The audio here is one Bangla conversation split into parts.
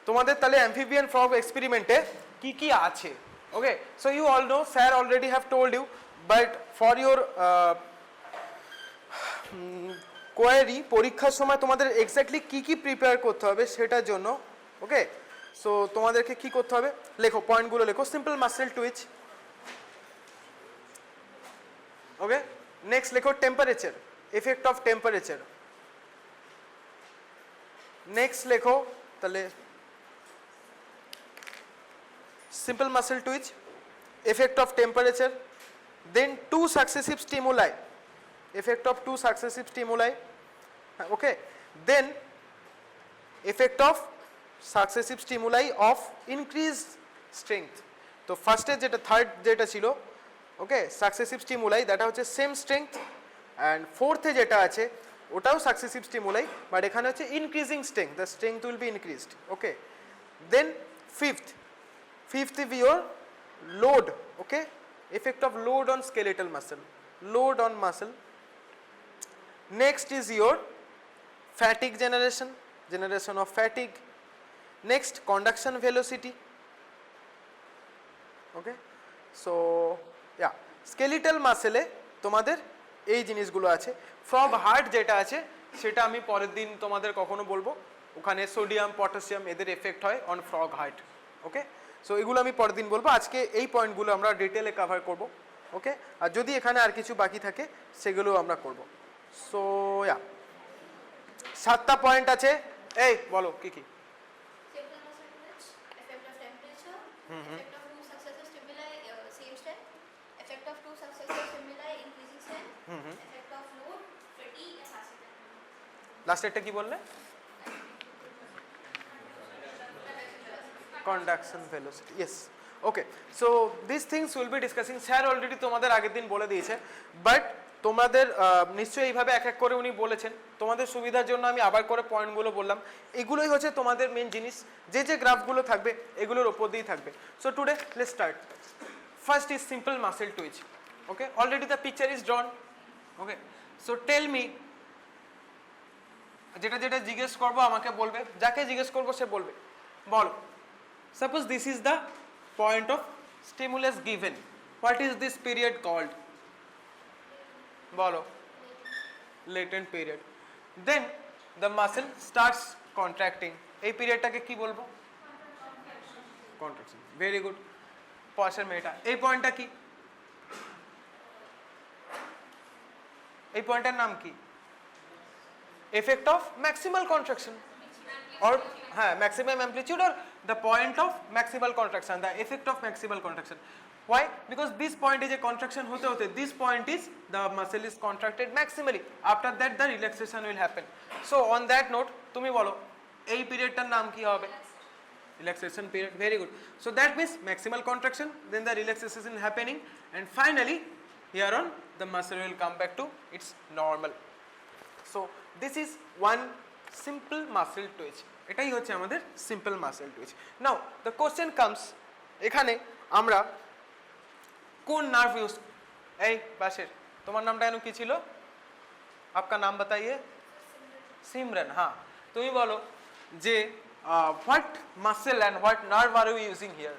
তোমাদের তাহলে অ্যাম্ফিবিয়ান ফ্রগ এক্সপেরিমেন্টে কি কি আছে, okay? So you all know, sir already have told you, but for your query পরীক্ষার সময় তোমাদের এক্স্যাক্টলি কি কি প্রিপেয়ার করতে হবে সেটার জন্য, ওকে? সো তোমাদেরকে কি করতে হবে, লেখো পয়েন্টগুলো লেখো। সিম্পল মাসেল টুইচ, ওকে? নেক্সট লেখো temperature, effect of temperature. Next লেখো তাহলে simple muscle twitch, effect of temperature, then two successive stimuli, effect of two successive stimuli, okay? Then effect of successive stimuli of increased strength. তো ফার্স্টে যেটা থার্ড যেটা ছিল, ওকে, সাকসেসিভ স্টিমুলাই, দ্যাটা হচ্ছে সেম স্ট্রেংথ, অ্যান্ড ফোর্থে যেটা আছে ওটাও সাকসেসিভ স্টিমুলাই, বাট এখানে হচ্ছে increasing strength, the strength will be increased, okay? Then fifth is your load, okay? Effect of load on skeletal muscle, load on muscle. Next is your fatigue generation, generation of fatigue. Next, conduction velocity, okay? So yeah, skeletal muscle এ তোমাদের এই জিনিসগুলো আছে। ফ্রগ হার্ট যেটা আছে সেটা আমি পরের দিন তোমাদের কখনো বলবো, ওখানে সোডিয়াম পটাশিয়াম এদের এফেক্ট হয় on frog heart, okay? So এগুলো আমি পরের দিন বলবো, আজকে এই পয়েন্টগুলো আমরা ডিটেলে কভার করব, ওকে? আর যদি এখানে আর কিছু বাকি থাকে সেগুলো আমরা করব। সো ইয়া, 7টা পয়েন্ট আছে, এই বলো কি কি? লাস্টেরটা কি বললে? Conduction velocity, yes, okay? So these things will be discussing, sir already তোমাদের আগের দিন বলে দিয়েছে, বাট তোমাদের নিশ্চয়ই এইভাবে এক এক করে উনি বলেছেন, তোমাদের সুবিধার জন্য আমি আবার করে পয়েন্টগুলো বললাম। এগুলোই হচ্ছে তোমাদের মেন জিনিস, যে যে গ্রাফগুলো থাকবে এগুলোর ওপর দিয়েই থাকবে। So today let's start. First is simple muscle twitch, okay? Already the picture is drawn, okay? So tell me, যেটা যেটা জিজ্ঞেস করবো আমাকে বলবে, যাকে জিজ্ঞেস করবো সে বলবে। বলো, suppose this is the point of stimulus given, what is this period called? Bolo, latent period. Then the muscle starts contracting, এই পিরিয়ডটাকে কি বলবো? কন্ট্রাকশন, ভেরি গুড, পাশের মেয়েটা। এই পয়েন্টটা কি? এই পয়েন্টটার নাম কি? Effect of maximal contraction, or maximum amplitude, or the point of maximal contraction, the effect of maximal contraction. Why? Because this point is a contraction hote hote, this point is the muscle is contracted maximally, after that the relaxation will happen. So on that note tumi bolo ei period tar naam ki hobe? Relaxation period, very good. So that means maximal contraction, then the relaxation is happening, and finally here on the muscle will come back to its normal. So this is one simple muscle twitch, এটাই হচ্ছে আমাদের simple muscle Twitch. Now the question comes, এখানে আমরা কোন নার্ভ ইউজ, এই বাসের তোমার নামটা এনো কি ছিল? আপকা নাম বাতাইয়ে? সিমরন, হ্যাঁ। তুমি বলো যে what muscle and what nerve are you using here?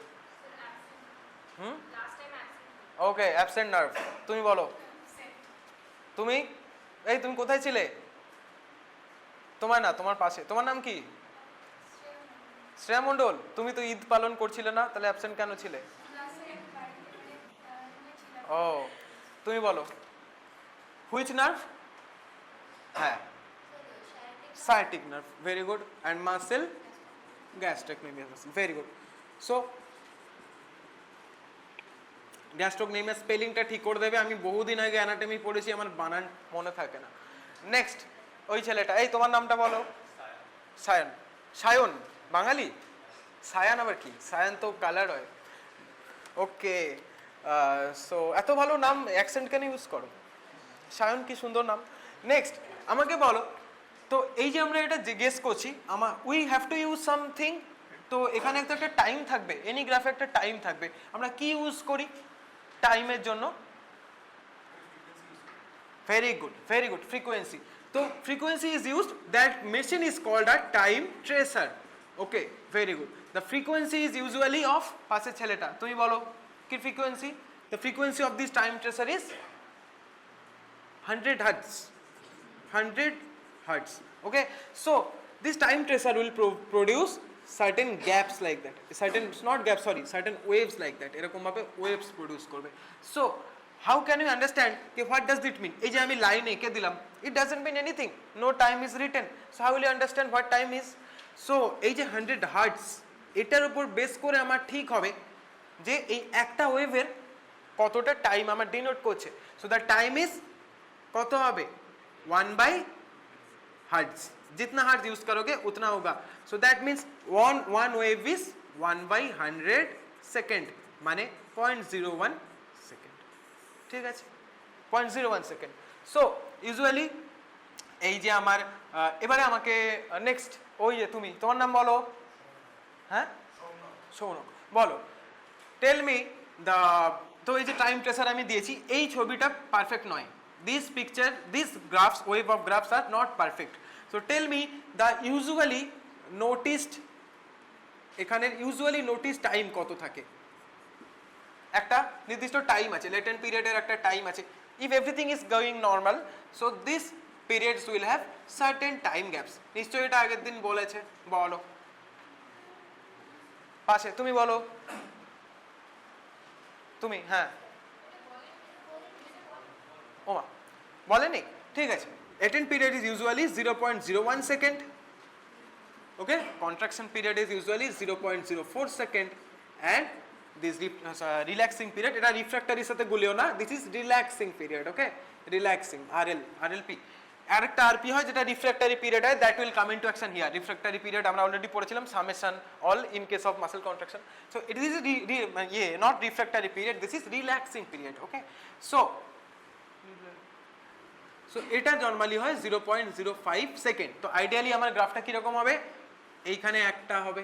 Okay, absent nerve. তুমি বলো, তুমি তুমি কোথায় ছিলে? তোমার না, তোমার পাশে। তোমার নাম কি? শ্রেয়া মণ্ডল। তুমি তো ঈদ পালন করছিলে না, তাহলে অ্যাবসেন্ট কেন ছিলে? ও, তুমি বলো হুইচ নার্ভ? হ্যাঁ, sciatic nerve, very good. And muscle? Gastrocnemius muscle, very good. So gastrocnemius স্পেলিংটা ঠিক করে দেবে, আমি বহুদিন আগে অ্যানাটমি পড়েছি, আমার বানান মনে থাকে না। নেক্সট ওই ছেলেটা, এই তোমার নামটা বলো। সায়ন। সায়ন বাঙালি? সায়ান আবার কি? সায়ান তো কালার হয়। ওকে, সো এত ভালো নাম অ্যাকসেন্ট কেন ইউজ করো? সায়ন কি সুন্দর নাম। নেক্সট আমাকে বলো, তো এই যে আমরা এটা জিজ্ঞেস করছি, we have to use something, তো এখানে একটা টাইম থাকবে, এনি গ্রাফে একটা টাইম থাকবে, আমরা কি ইউজ করি টাইমের জন্য? Very good, very good, frequency. তো frequency is used, that machine is called a time tracer. Okay very good the frequency is usually of পাশের ছেলেটা তুমি বলো কি frequency the frequency of this time tracer is 100 hertz 100 hertz okay so this time tracer will produce certain gaps like that certain not gaps sorry certain waves like that এরকম ভাবে waves produce করবে so how can you understand ki what does it mean এই যে আমি লাইন এঁকে দিলাম it doesn't mean anything no time is written so how will you understand what time is so এই যে 100 hertz এটার উপর বেস করে আমার ঠিক হবে যে এই একটা ওয়েভের কতটা টাইম আমার ডিনোট করছে so the time is কত হবে 1/hertz जितना hertz यूज करोगे उतना होगा so that means one wave is 1/100 second মানে 0.01 second ঠিক আছে 0.01 second so usually এই যে আমার এবারে আমাকে নেক্সট ওই যে তুমি তোমার নাম বলো হ্যাঁ শোনো বলো টেল মি দ্য তো এই যে টাইম ট্রেসার আমি দিয়েছি এই ছবিটা পারফেক্ট নয় this picture these graphs wave of graphs are not perfect so tell me the usually noticed এখানে usually noticed time কত থাকে একটা নির্দিষ্ট টাইম আছে latent period এর একটা টাইম আছে if everything is going normal so this periods will have certain time gaps নিশ্চয়ই এটা আগের দিন বলেছে বলো পাশে তুমি বলো তুমি হ্যাঁ ওমা বলেনি ঠিক আছে latent period is usually 0.01 second okay contraction period is usually 0.04 second and this relaxing period এটা refractory সাথে গুলিও না this is relaxing period okay relaxing rlp আরেকটা rp হয় যেটা refractory period হয় that will come into action here refractory period আমরা অলরেডি পড়েছিলাম summation all in case of muscle contraction so it is not refractory period this is relaxing period okay so এটা নরমালি হয় 0.05 সেকেন্ড তো আইডিয়ালি আমার গ্রাফটা কি রকম হবে এইখানে একটা হবে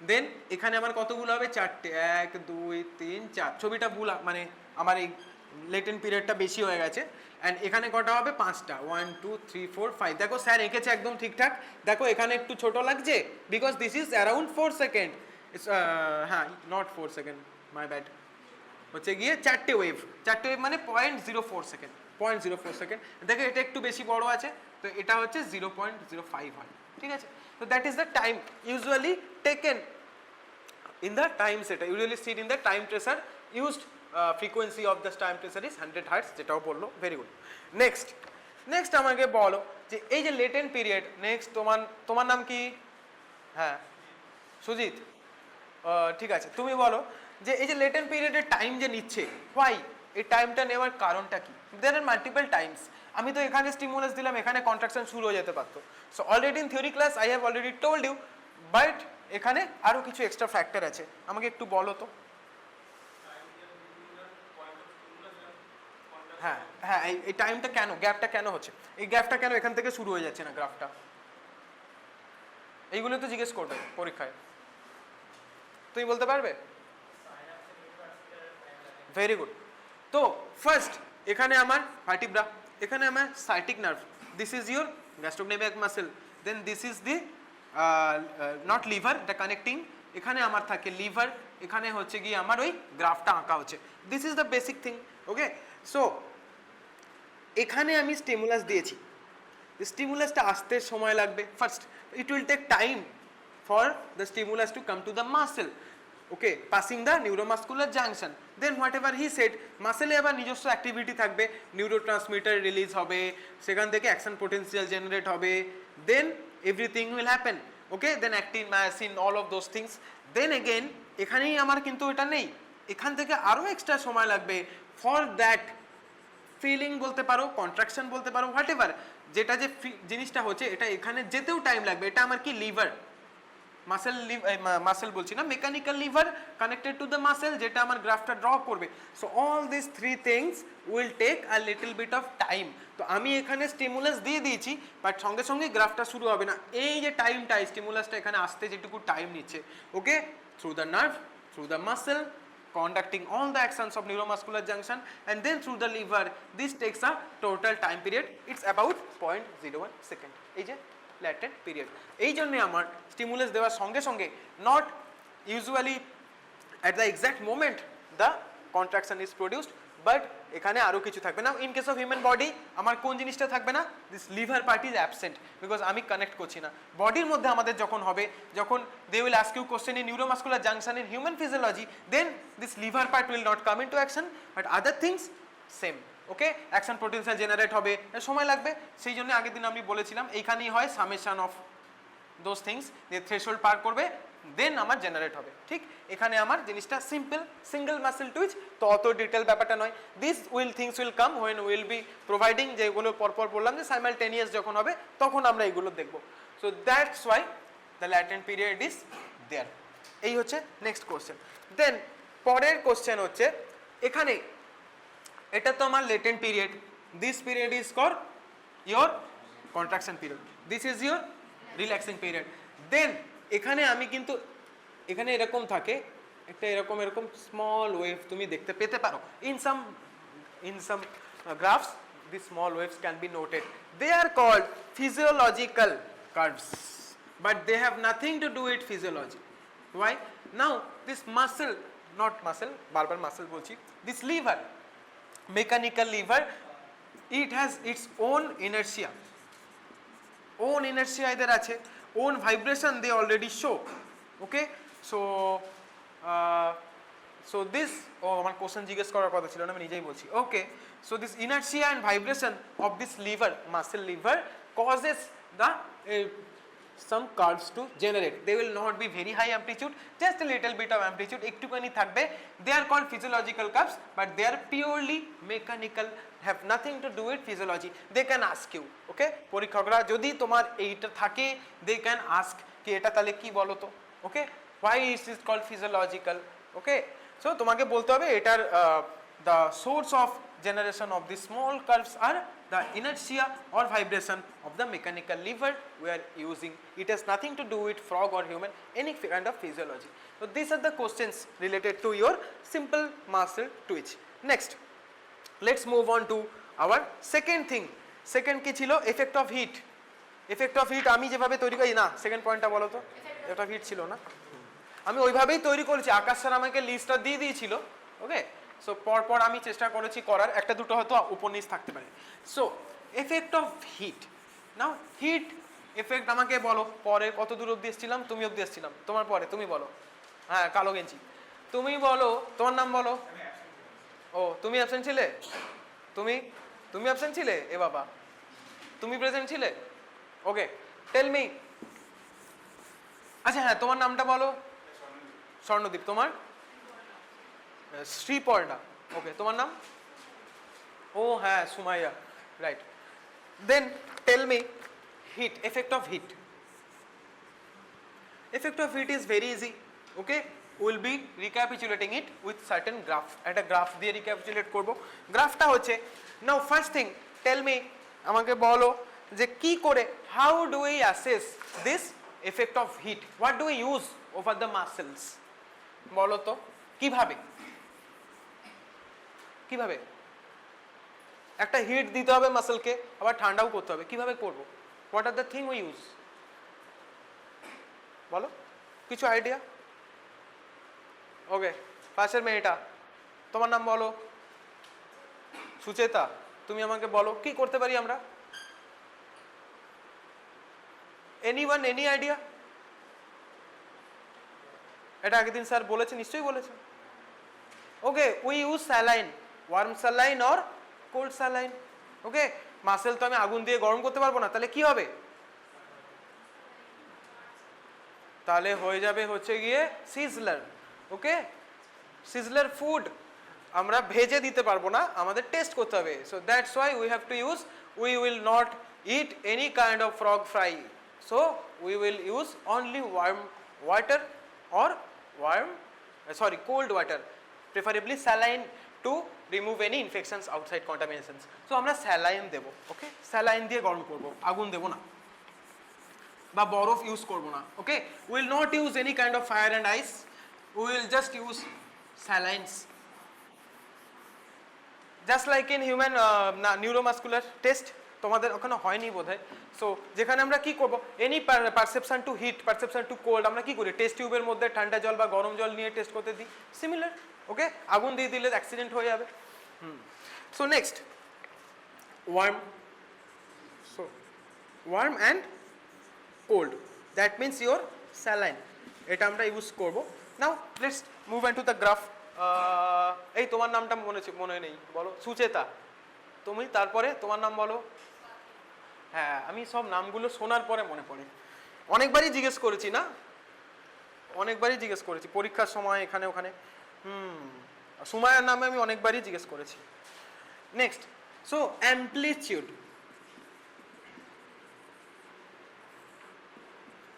দেন এখানে আমার কতগুলো হবে চারটে 1 2 3 4 ছবিটা ভুল মানে আমার এই লেটেন্ট পিরিয়ডটা বেশি হয়ে গেছে এন্ড এখানে কটা হবে পাঁচটা 1 2 3 4 5 দেখো স্যার এঁকেছে একদম ঠিকঠাক দেখো এখানে একটু ছোট লাগছে because this is around 4 second হ্যাঁ নট 4 সেকেন্ড মাই ব্যাড হচ্ছে গিয়ে চারটে ওয়েভ মানে 0.04 সেকেন্ড 0.04 সেকেন্ড দেখো এটা একটু বেশি বড় আছে তো এটা হচ্ছে 0.05 হয় ঠিক আছে so that is the time usually taken in the time setter usually seen in the time tracer used frequency of the time tracer is 100 hertz যেটাও বললো very good next আমাকে বলো যে এই যে latent period next তোমার নাম কি হ্যাঁ সুজিত ঠিক আছে তুমি বলো যে এই যে latent period এর টাইম যে নিচ্ছে why এই টাইমটা নেওয়ার কারণটা কি there are multiple times আমি তো এখানে স্টিমুলাস দিলাম এখানে কন্ট্রাকশন শুরু হয়ে যেতে পারতো so already in theory class I have already told you but এখানে আরো কিছু এক্সট্রা ফ্যাক্টর আছে আমাকে একটু বলো তো হ্যাঁ হ্যাঁ এই টাইমটা কেন গ্যাপটা কেন হচ্ছে এই গ্যাপটা কেন এখান থেকে শুরু হয়ে যাচ্ছে না গ্রাফটা এইগুলো তো জিজ্ঞেস করবে পরীক্ষায় তুমি বলতে পারবে ভেরি গুড তো ফার্স্ট এখানে আমার ভার্টিব্রা এখানে আমার sciatic nerve this is your gastrocnemius muscle then this is the not lever the connecting এখানে আমার থাকে লিভার এখানে হচ্ছে গিয়ে আমার ওই গ্রাফটা আঁকা হচ্ছে this is the basic thing okay so এখানে আমি স্টিমুলাস দিয়েছি স্টিমুলাসটা আসতে সময় লাগবে first it will take time for the stimulus to come to the muscle okay passing the neuromuscular junction then whatever he said muscle এ আবার নিজস্ব অ্যাক্টিভিটি থাকবে নিউরোট্রান্সমিটার রিলিজ হবে সেখান থেকে অ্যাকশন পোটেনশিয়াল জেনারেট হবে then everything will happen okay then actin myosin all of those things then again এখানেই আমার কিন্তু এটা নেই এখান থেকে আরো এক্সট্রা সময় লাগবে for that ফিলিং বলতে পারো কন্ট্রাকশন বলতে পারো whatever যেটা যে জিনিসটা হচ্ছে এটা এখানে যেতেও টাইম লাগবে এটা আমার কি লিভার muscle বলছি না mechanical lever connected to the muscle যেটা আমার গ্রাফটা ড্র করবে so all this three things will take a little bit of time তো আমি এখানে স্টিমুলাস দিয়ে দিয়েছি বাট সঙ্গে সঙ্গে গ্রাফটা শুরু হবে না এই যে টাইমটা স্টিমুলাসটা এখানে আসতে যেটুকু টাইম নিচ্ছে okay through the nerve through the muscle conducting all the actions of neuromuscular junction and then through the liver this takes a total time period it's about 0.01 second এই যে ল্যাটেন্ট পিরিয়ড। এই জন্যে আমার স্টিমুলাস দেওয়ার সঙ্গে সঙ্গে not usually at the exact moment the contraction is produced, but এখানে আরো কিছু থাকবে না। In case of human body আমার কোন জিনিসটা থাকবে না, this lever part is absent because আমি কানেক্ট করছি না। বডির মধ্যে আমাদের যখন হবে, যখন they will ask you question in neuromuscular junction in human physiology, then this lever part will not come into action, but other things same. Okay, action potential generate হবে, সময় লাগবে। সেই জন্য আগের দিন আমি বলেছিলাম এইখানেই হয় সামেশন অফ দোজ থিংস, যে থ্রেশহোল্ড পার করবে দেন আমার জেনারেট হবে। ঠিক এখানে আমার জিনিসটা সিম্পল, সিঙ্গেল মাসেল টুইচ, তো অত ডিটেল ব্যাপারটা নয়। This things will come when will be providing, যেগুলো পরপর বললাম যে সাইমালটেনিয়াস যখন হবে তখন আমরা এগুলো দেখব। So that's why the latent period is there. এই হচ্ছে নেক্সট কোশ্চেন। দেন পরের কোশ্চেন হচ্ছে এখানে, এটা তো আমার latent period, this period is call your contraction period, this is your relaxing period. Then এখানে আমি কিন্তু এখানে এরকম থাকে একটা এরকম এরকম স্মল ওয়েভ তুমি দেখতে পেতে পারো। In some graphs this small waves can be noted, they are called physiological curves, but they have nothing to do with physiology. Why? Now this muscle, not muscle, বারবার মাসেল বলছি, this lever, mechanical lever, it has its own inertia, এদের আছে, own vibration they already show. Okay, so this, আমার কোশ্চেন জিজ্ঞেস করার কথা ছিল না, আমি নিজেই বলছি। ওকে, so this inertia and vibration of this lever, muscle lever, causes the some curves to generate. They will not be very high amplitude, just a little bit of amplitude, একটুখানি থাকবে। They are called physiological curves, but they are purely mechanical, have nothing to do with physiology. They can ask you, okay, পরীক্ষকরা যদি তোমার এইটা থাকে, they can ask কি এটা তাহলে কি বলো তো, okay, why is it called physiological? Okay, so তোমাকে বলতে হবে এটার the source of generation of the small curves are the inertia or vibration of the mechanical lever we are using. It has nothing to do with frog or human, any kind of physiology. So these are the questions related to your simple muscle twitch. Next, let's move on to our second thing. Second কি ছিল? Effect of heat. Effect of heat আমি যেভাবে তৈরি করি, না সেকেন্ড পয়েন্টটা বলো তো, effect of heat ছিল না, আমি ওইভাবেই তৈরি করেছি, আকাশ স্যার আমাকে লিস্টটা দিয়ে দিয়েছিল। ওকে, সো পরপর আমি চেষ্টা করেছি করার, একটা দুটো হয়তো উপনিষ থাকতে পারে। So effect of heat, now heat effect আমাকে বলো, পরে কত দূর অব্দি এসেছিলাম, তুমি অব্দি এসেছিলাম, তোমার পরে তুমি বলো। হ্যাঁ, কালো গেঞ্জি, তুমি বলো, তোমার নাম বলো। ও, তুমি অ্যাবসেন্ট ছিলে, তুমি অ্যাবসেন্ট ছিলে, এ বাবা, তুমি প্রেজেন্ট ছিলে। ওকে, টেল মি। আচ্ছা হ্যাঁ, তোমার নামটা বলো। স্বর্ণদীপ, তোমার? শ্রীপর্ণা। ওকে, তোমার নাম? ও হ্যাঁ, Sumaiya, right. Then tell me heat, effect of heat. Effect of heat is very easy. Okay, we'll be recapitulating it with certain graph. একটা গ্রাফ দিয়ে রিক্যাপিচুলেট করব। গ্রাফটা হচ্ছে, now first thing tell me, আমাকে বলো যে কি করে, how do we assess this effect of heat, what do we use over the muscles, বলো তো কিভাবে কিভাবে একটা হিট দিতে হবে মাসেলকে, আবার ঠান্ডাও করতে হবে, কিভাবে করব, what are the thing we use, বলো কিছু আইডিয়া? ওকে, পাশের মেয়েটা, তোমার নাম বলো। সুচেতা, তুমি আমাকে বলো কি করতে পারি আমরা? Anyone, any idea? এটা আগের দিন স্যার বলেছে, নিশ্চয়ই বলেছে। Okay, we use saline, warm saline or cold saline. Okay, muscle তো আমি আগুন দিয়ে গরম করতে পারবো না, তাহলে কি হবে? তাহলে হয়ে যাবে হচ্ছে গিয়ে সিজলার। ওকে, সিজলার ফুড আমরা ভেজে দিতে পারবো না, আমাদের টেস্ট করতে হবে। So that's why we have to use, we will not it any kind of frog fry, so we will use only worm water or cold water, preferably saline to remove any infections outside contaminations. So আমরা স্যালাইন দেব। ওকে, স্যালাইন দিয়ে গরম করব, আগুন দেব না বা বরফ ইউজ করব না। Okay, will not use any kind of fire and ice, will just use salines, just like in human neuromuscular test, তোমাদের ওখানে হয়নি বোধহয়। সো যেখানে আমরা কি করব, any perception to heat, perception to cold আমরা কি করি, টেস্ট টিউবের মধ্যে ঠান্ডা জল বা গরম জল নিয়ে টেস্ট করতে দিই, সিমিলার। ওকে, আগুন দিয়ে দিলে অ্যাক্সিডেন্ট হয়ে যাবে। So next warm, so warm and cold, that means your saline, এটা আমরা ইউজ করব। Now let's move into the graph. এই তোমার নামটা মনে নেই, বলো। সুচেতা, তুমি, তারপরে তোমার নাম বলো। হ্যাঁ, আমি সব নামগুলো শোনার পরে মনে পড়ে, অনেকবারই জিজ্ঞেস করেছি না, অনেকবারই জিজ্ঞেস করেছি পরীক্ষার সময় এখানে ওখানে। সুমায়ার নামে আমি অনেকবারই জিজ্ঞেস করেছি। Next, so amplitude.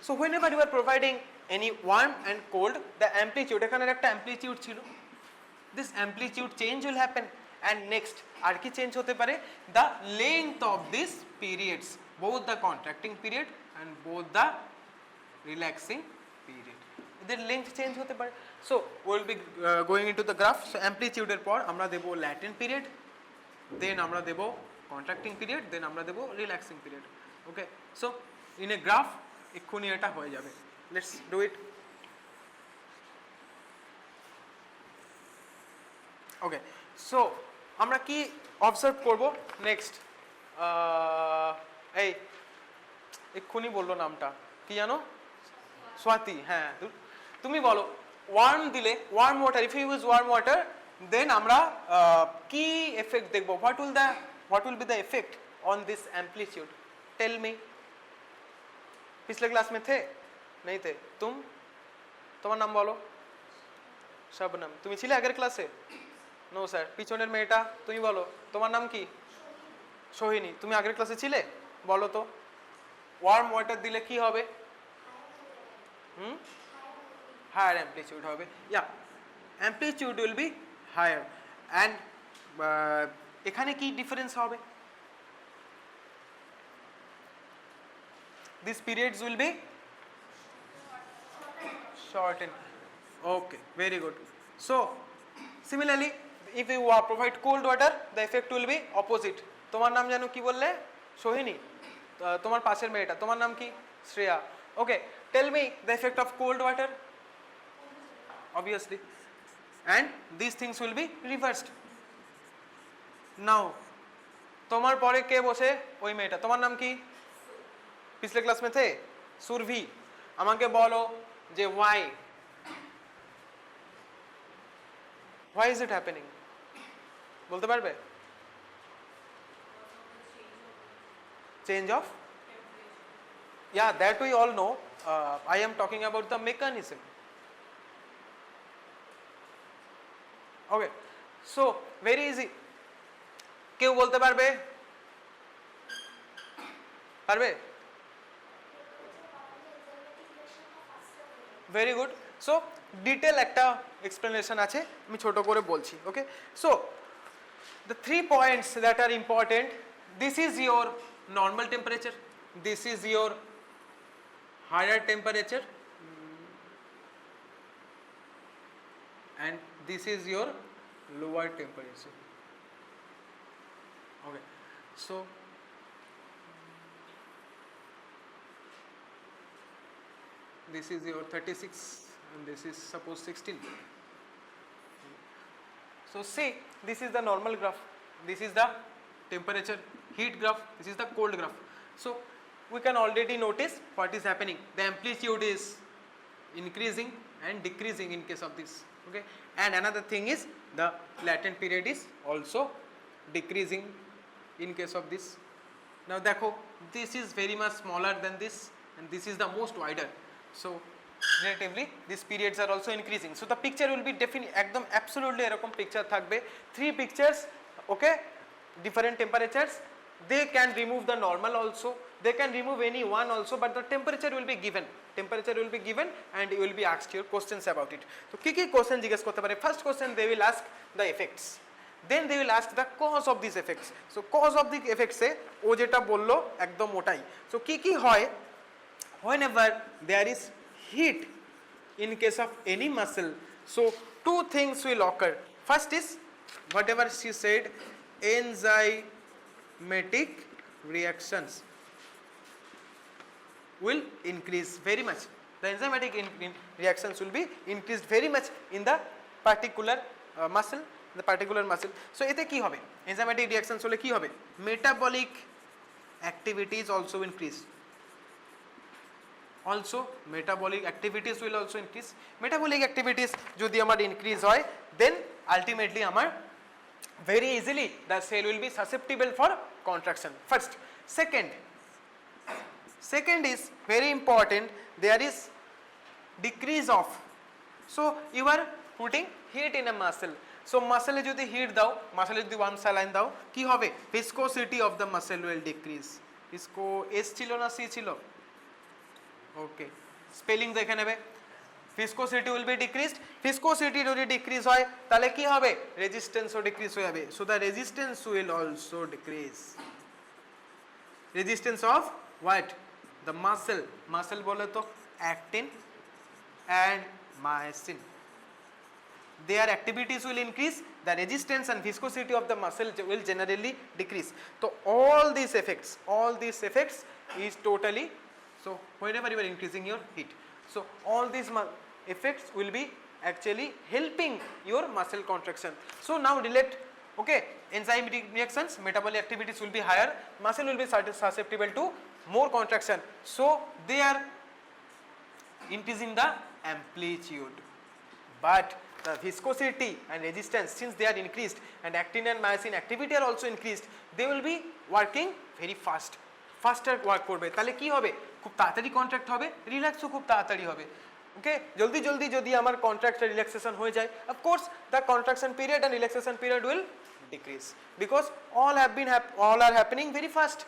So whenever you are providing any warm and cold, the amplitude, এখানে একটা amplitude ছিল, this amplitude change will happen, and next আর কি চেঞ্জ হতে পারে, the length of these periods, both the contracting period and both the relaxing period, এদের length চেঞ্জ হতে পারে। So we will be going into the graph. So amplitude এর পর আমরা দেব latent period, then আমরা দেব contracting period, then আমরা দেব relaxing period. Okay, so in a graph এক্ষুনি এটা হয়ে যাবে। Let's do it. Okay, so আমরা কি অবজার্ভ করব নেক্সট, এই এক্ষুনি বললো নামটা কি জানো, স্বাতি। হ্যাঁ, তুমি বলো। ওয়ার্ম দিলে, warm water, if you use warm water, then আমরা কি এফেক্ট দেখবো, what will be the effect on this amplitude, tell me. पिछले क्लास में थे नहीं थे तुम, তোমার নাম বলো। শবনম, তুমি ছিলে আগের ক্লাসে? No sir. পিছনের মেয়েটা, তুমি বলো, তোমার নাম কি? সোহিনী, তুমি আগের ক্লাসে ছিলে? বলো তো, ওয়ার্ম ওয়াটার দিলে কি হবে? হায়ার অ্যামপ্লিটিউড হবে। Yeah, amplitude will be higher, and এখানে কি ডিফারেন্স হবে? These periods will be shortened. Okay, very good. So similarly, if you provide cold water, the effect will be opposite. তোমার নাম জানো কি বললে? সোহিনী। তোমার পাশের মেয়েটা, তোমার নাম কি? Shreya. Okay, tell me the effect of cold water. Obviously, and these things will be reversed. Now তোমার পরে কে বসে? ওই মেয়েটা, তোমার নাম কি? पिछले क्लास में थे? सुरभि। আমাকে বলো যে why is it happening, বলতে পারবে? Change of, yeah, that we all know. I am talking about the mechanism. Okay, so very easy. কেউ বলতে পারবে? পারবে? Very good. সো ডিটেল একটা এক্সপ্লেনেশন আছে, আমি ছোট করে বলছি। Okay, so the 3 points that are important, this is your normal temperature, this is your higher temperature, and this is your lower temperature. Okay, so this is your 36 and this is suppose 16. So see, this is the normal graph, this is the temperature heat graph, this is the cold graph. So we can already notice what is happening, the amplitude is increasing and decreasing in case of this. Okay, and another thing is the latent period is also decreasing in case of this. Now dekho, this is very much smaller than this and this is the most wider. So relatively these periods are also increasing. So the picture will be definitely ekdom absolutely erokom picture thakbe, 3 pictures. Okay, different temperatures, they can remove the normal also, they can remove any one also, but the temperature will be given, and you will be asked your questions about it. So ki question jiggesh korte pare, first question they will ask the effects, then they will ask the cause of these effects. So cause of the effects e o jeta bollo ekdom otai. So ki hoy whenever there is heat in case of any muscle, so 2 things will occur. First is whatever she said, enzymatic reactions will increase very much. The enzymatic reactions will be increased very much in the particular muscle, so এতে কি হবে, enzymatic reactions হলে কি হবে, metabolic activities also increase, metabolic activities will also increase. Metabolic activities যদি আমার increase হয়, then ultimately আমার very easily the cell will be susceptible for contraction. First. Second is very important, there is decrease of, so you are putting heat in a muscle, so muscle এ যদি heat দাও, muscle এ যদি warm saline দাও, কি হবে, viscosity of the muscle will decrease. इसको S ছিল না C ছিল, okay, spelling দেখে নেবে, viscosity will be decreased, viscosity যদি decrease হয় তাহলে কি হবে, resistance ও decrease হয়ে যাবে, so the resistance will also decrease. Resistance of what, the muscle বলে তো actin and myosin, their activities will increase, the resistance and viscosity of the muscle will generally decrease. So all these effects is totally, so whenever you are increasing your heat, so all these effects will be actually helping your muscle contraction. So now relate, okay, enzymatic reactions, metabolic activities will be higher, muscle will be susceptible to more contraction, so they are increasing the amplitude, but the viscosity and resistance, since they are increased and actin and myosin activity are also increased, they will be working very faster work করবে, তাহলে কি হবে, খুব তাড়াতাড়ি কন্ট্রাক্ট হবে, রিল্যাক্স ও খুব তাড়াতাড়ি হবে, ওকে, জলদি যদি আমার কন্ট্রাক্ট রিল্যাক্সেশন হয়ে যায়, of course the contraction period and relaxation period will decrease, because all are happening very fast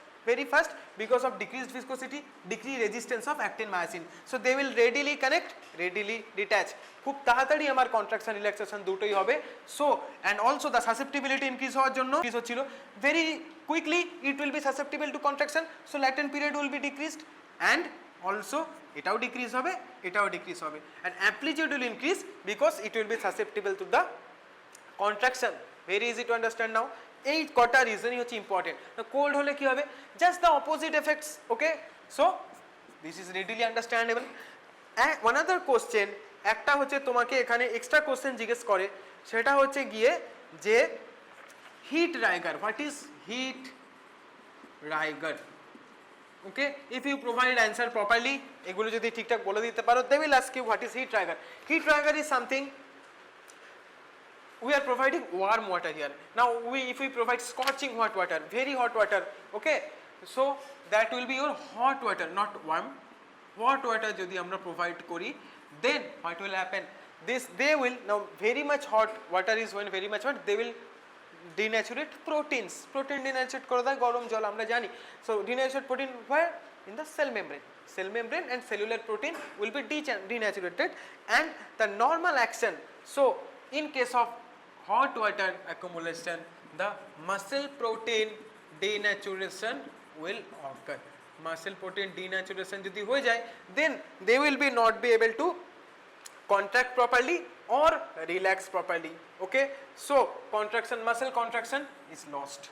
because of decreased viscosity, decreased resistance of actin myosin, so they will readily connect, readily detach, খুব তাড়াতাড়ি আমার কন্ট্রাকশন রিল্যাক্সেশন দুটোই হবে, so and also the susceptibility increase হওয়ার জন্য increase হচ্ছিল, very quickly it will be susceptible to contraction, so latent period will be decreased, and also এটাও ডিক্রিজ হবে, and amplitude will increase because it will be susceptible to the contraction. Very easy to understand now. এই কটা রিজনই হচ্ছে ইম্পর্টেন্ট, কোল্ড হলে কি হবে, just the opposite effects, okay, so this is readily understandable. One other question, একটা হচ্ছে তোমাকে এখানে এক্সট্রা কোশ্চেন জিজ্ঞেস করে, সেটা হচ্ছে গিয়ে যে heat rigor, what is heat rigor, okay, if you provide answer properly, এগুলো যদি ঠিকঠাক বলে দিতে পারো, they will ask you what is heat rigor. Heat rigor is something, we are providing warm water here. Now if we provide scorching hot water, very hot water, okay, so that will be your hot water, not warm. Hot water jodi amra provide kori, then what will happen, they will, now very much hot water is when very much hot, they will denaturate protein denaturate করে দেয় গরম জল, আমরা জানি, so denaturate protein where, in the cell membrane, and cellular protein will be denaturated, and the normal action, so in case of hot water accumulation, the muscle protein denaturation will occur. Muscle protein denaturation jodi hoye jay, then they will be not be able to contract properly or relax properly, okay, so muscle contraction is lost.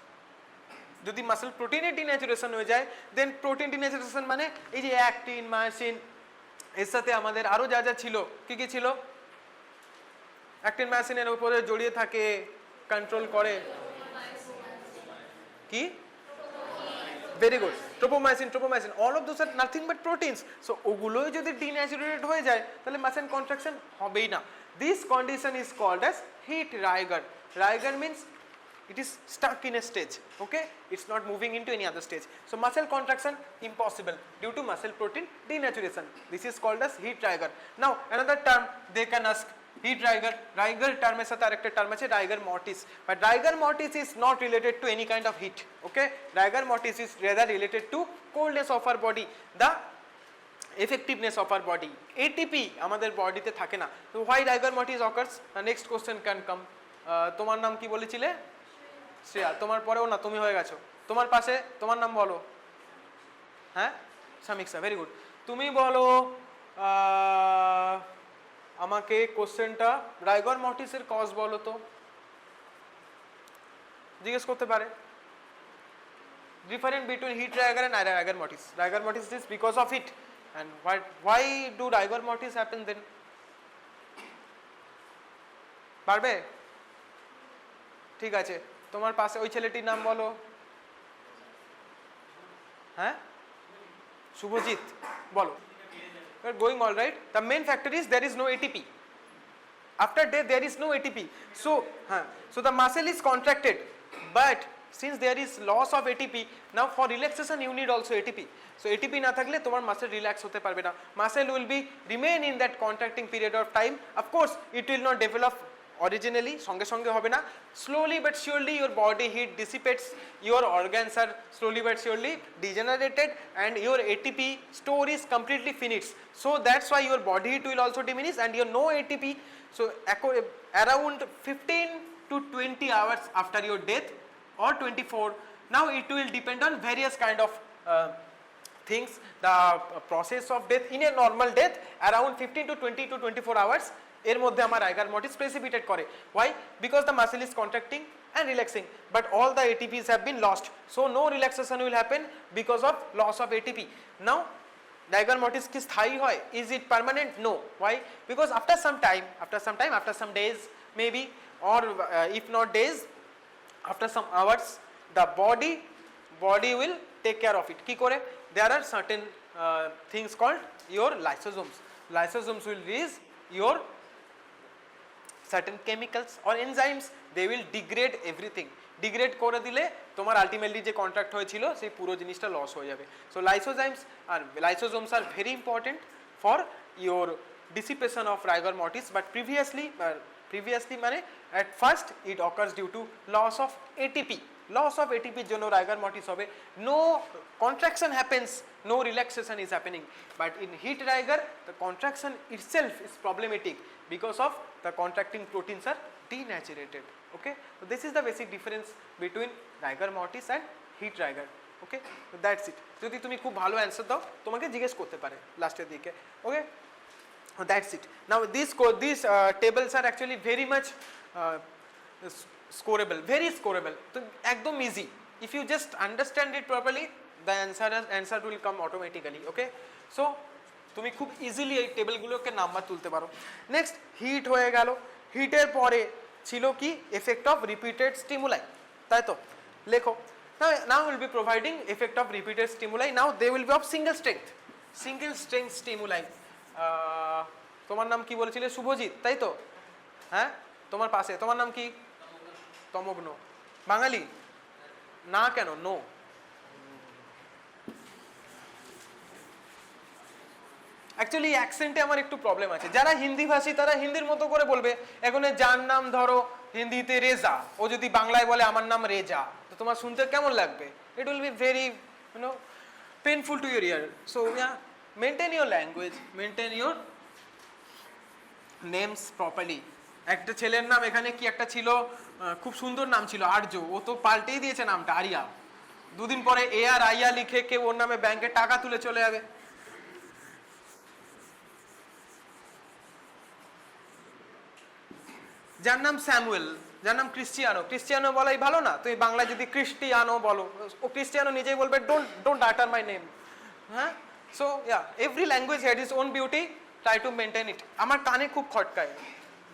Jodi muscle protein এর denaturation হয়ে যায়, then protein denaturation মানে এই যে actin myosin, এর সাথে আমাদের আরো যা যা ছিল, কি ছিল, অ্যাক্টিন মায়োসিনের উপরে জড়িয়ে থাকে, কন্ট্রোল করে, কি, very good, tropomyosin, all of those are nothing but proteins, so ওগুলোই যদি ডিন্যাচুরেটেড হয়ে যায় তাহলে মাসেল কন্ট্রাকশন হবেই না. This condition is called as heat rigor. Rigor means it is stuck in a stage, okay, it's not moving into any other stage, so muscle contraction impossible due to muscle protein denaturation. This is called as heat rigor. Now another term they can ask, heat rigor term এর সাথে আরেকটা টার্ম আছে rigor mortis, but rigor mortis is not related to any kind of heat, okay, rigor mortis is rather related to coldness of our body, the effectiveness of our body. ATP আমাদের বডিতে থাকে না, so why rigor mortis occurs? The next question can come. তোমার নাম কি বলেছিলে? শ্রেয়া. তোমার পরেও না, তুমি হয়ে গেছো. তোমার পাশে তোমার নাম বলো. হ্যাঁ, সমীক্ষা, ভেরি গুড. তুমি বলো আমাকে কোশ্চেনটা, রাইগর মর্টিসের কজ বলো তো, জিজ্ঞেস করতে পারে. different between heat rigor and rigor mortis. Rigor mortis is because of it, and why do rigor mortis happen then? পারবে? ঠিক আছে, তোমার পাশে ওই ছেলেটির নাম বলো। হ্যাঁ, শুভজিৎ, বলো। We're going all right. The main factor is there is no ATP. After death there is no ATP. So the muscle is contracted, but since there is loss of ATP, now for relaxation you need also ATP. So ATP না থাকলে তোমার muscle relax হতে পারবে না। Muscle will be remain in that contracting period of time. Of course it will not develop originally, সঙ্গে সঙ্গে হবে না, slowly but surely your body heat dissipates, your organs are slowly but surely degenerated, and your ATP store is completely finished. So that's why your body heat will also diminish and your no ATP. So around 15 to 20 hours after your death or 24, now it will depend on various kind of things. The process of death in a normal death around 15 to 20 to 24 hours এর মধ্যে আমার রাইগার মর্টিস প্রেসিপিটেট করে। Why? Because the muscle is contracting and relaxing, but all the ATPs have been lost, so no relaxation will happen because of loss of ATP. Now rigor mortis কি স্থায়ী হয়? Is it permanent? No. Why? Because after some days maybe, or if not days, after some hours the body will take care of it. কি করে? There are certain things called your lysosomes. Lysosomes will release your certain chemicals or enzymes, they will degrade everything. Degrade করে দিলে তোমার আলটিমেটলি যে কন্ট্রাক্ট হয়েছিল সেই পুরো জিনিসটা লস হয়ে যাবে। So lysosomes are very important for your dissipation of rigor mortis, but previously মানে at first it occurs due to loss of ATP. Loss of ATP এর জন্য rigor mortis হবে, no contraction happens, no relaxation is happening. But in heat rigor the contraction itself is problematic because of the contracting proteins are denaturated. Okay, so this is the basic difference between rigor mortis and heat rigor. Okay, so that's it. যদি তুমি খুব ভালো অ্যানসার দাও তোমাকে জিজ্ঞেস করতে পারে লাস্টের দিকে। Okay, so that's it. Now these tables are actually very much scoreable, very scoreable. So একদম easy. If you just understand it properly, the answer will come automatically. Okay, so তুমি খুব ইজিলি এই টেবিলগুলোকে নাম্বার তুলতে পারো। নেক্সট হিট হয়ে গেল, হিটের পরে ছিল কি? এফেক্ট অফ রিপিটেড স্টিমুলাই, তাই তো? লেখো। Now will be providing effect of repeated stimuli. Now they will be of single strength stimuli. তোমার নাম কি বলেছিলে? শুভজিৎ, তাই তো? হ্যাঁ, তোমার পাশে তোমার নাম কি? তমগ্ন। বাঙালি না কেন? নো। অ্যাকচুয়ালি অ্যাকসেন্টে আমার একটু প্রবলেম আছে। যারা হিন্দি ভাষী তারা হিন্দির মতো করে বলবে। এখন যার নাম ধরো হিন্দিতে রেজা, ও যদি বাংলায় বলে আমার নাম রেজা, তো তোমার শুনতে কেমন লাগবে? It will be very painful to your year. So maintain your language, maintain your names properly. একটা ছেলের নাম এখানে কি একটা ছিল, খুব সুন্দর নাম ছিল আর্য, ও তো পাল্টেই দিয়েছে নামটা আরিয়া। দুদিন পরে এ আর আইয়া লিখে কেউ ওর নামে ব্যাংকে টাকা তুলে চলে যাবে। যার নাম স্যামুয়েল, যার নাম ক্রিশ্চিয়ানো বলাই ভালো না? তুমি বাংলায় যদি ক্রিস্টিয়ানো বলো, ও ক্রিশ্চিয়ানো নিজেই বলবে ডোন্ট আটার মাই নেম। হ্যাঁ, so every language had is own beauty, try to maintain it. আমার কানে খুব খটকায়,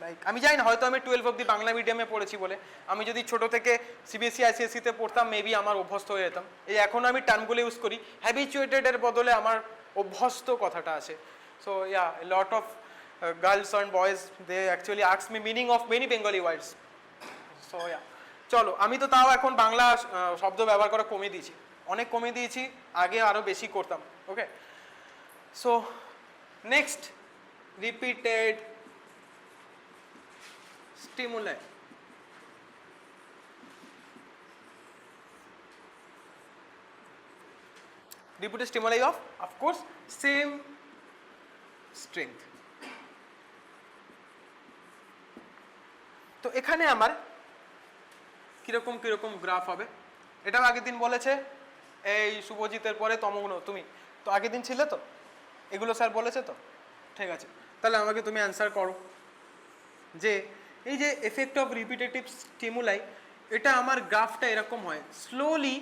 লাইক আমি জানি না, হয়তো আমি 12 অবধি বাংলা মিডিয়ামে পড়েছি বলে। আমি যদি ছোট থেকে সিবিএসসি আইসিএসসিতে পড়তাম মেবি আমার অভ্যস্ত হয়ে যেতাম। এই এখন আমি টার্মগুলো ইউজ করি, হ্যাবিচুয়েটেড এর বদলে আমার অভ্যস্ত কথাটা আছে। So lot of girls and boys they actually ask me meaning of many Bengali words. So চলো, আমি তো তাও এখন বাংলা শব্দ ব্যবহার করা কমিয়ে দিয়েছি, অনেক কমিয়ে দিয়েছি, আগে আরো বেশি করতাম। Okay, so next repeated stimuli. Repeated stimuli of course same strength. তো এখানে আমার কিরকম গ্রাফ হবে, এটাও আগের দিন বলেছে। এই শুভজিতের পরে তমগ্ন, তুমি তো আগের দিন ছিলে তো, এগুলো স্যার বলেছে তো? ঠিক আছে, তাহলে আমাকে তুমি অ্যান্সার করো যে এই যে এফেক্ট অফ রিপিটেটিভ স্টিমুলাই, এটা আমার গ্রাফটা এরকম হয়, স্লোলি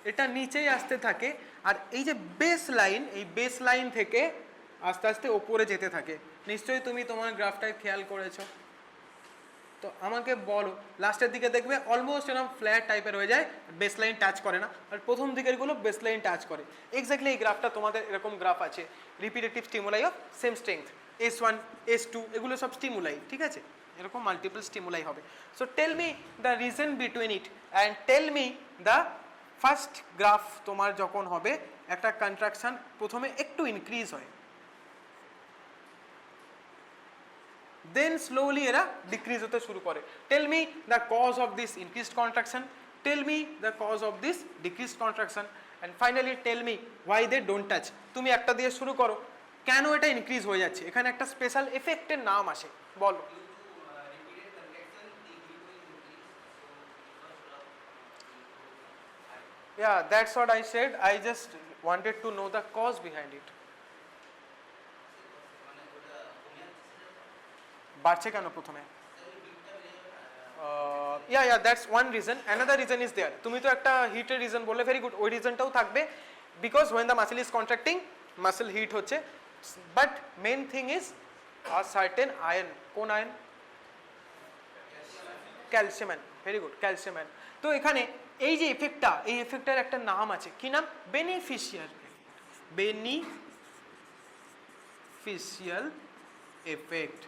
এটা নিচেই আসতে থাকে আর এই যে বেস লাইন, এই বেস লাইন থেকে আস্তে আস্তে ওপরে যেতে থাকে। নিশ্চয়ই তুমি তোমার গ্রাফটায় খেয়াল করেছো। তো আমাকে বলো, লাস্টের দিকে দেখবে অলমোস্ট এরকম ফ্ল্যাট টাইপের হয়ে যায়, বেস লাইন টাচ করে না, আর প্রথম দিকের গুলো বেস লাইন টাচ করে। এক্স্যাক্টলি এই গ্রাফটা তোমাদের এরকম গ্রাফ আছে, repetitive stimuli of same strength, S1 S2 এগুলো সব স্টিমুলাই, ঠিক আছে, এরকম মাল্টিপল স্টিমুলাই হবে। So tell me the reason between it and tell me the first graph তোমার যখন হবে একটা কন্ট্রাকশন প্রথমে একটু ইনক্রিজ হয়, then slowly এরা decrease হতে শুরু করে। Tell me the cause of this increased contraction, tell me the cause of this decreased contraction, and finally tell me why they don't touch. তুমি একটা দিয়ে শুরু করো, কেন এটা ইনক্রিজ হয়ে যাচ্ছে, এখানে একটা স্পেশাল এফেক্টের নাম আসে, বলো। Yeah, that's what I said. I just wanted to know the cause behind it. বাড়ছে কেন প্রথমে? yeah, that's one reason. Another reason is there. তুমি তো একটা হিটের রিজন বললে, ভেরি গুড, ওই রিজনটাও থাকবে, because when the muscle is contracting, muscle heat হচ্ছে, but main thing is a certain iron. কোন ion? Calcium ion, very good, calcium ion. তো এখানে এই যে এফেক্টটা, এই এফেক্টের একটা নাম আছে, কি নাম? Beneficial, beneficial effect.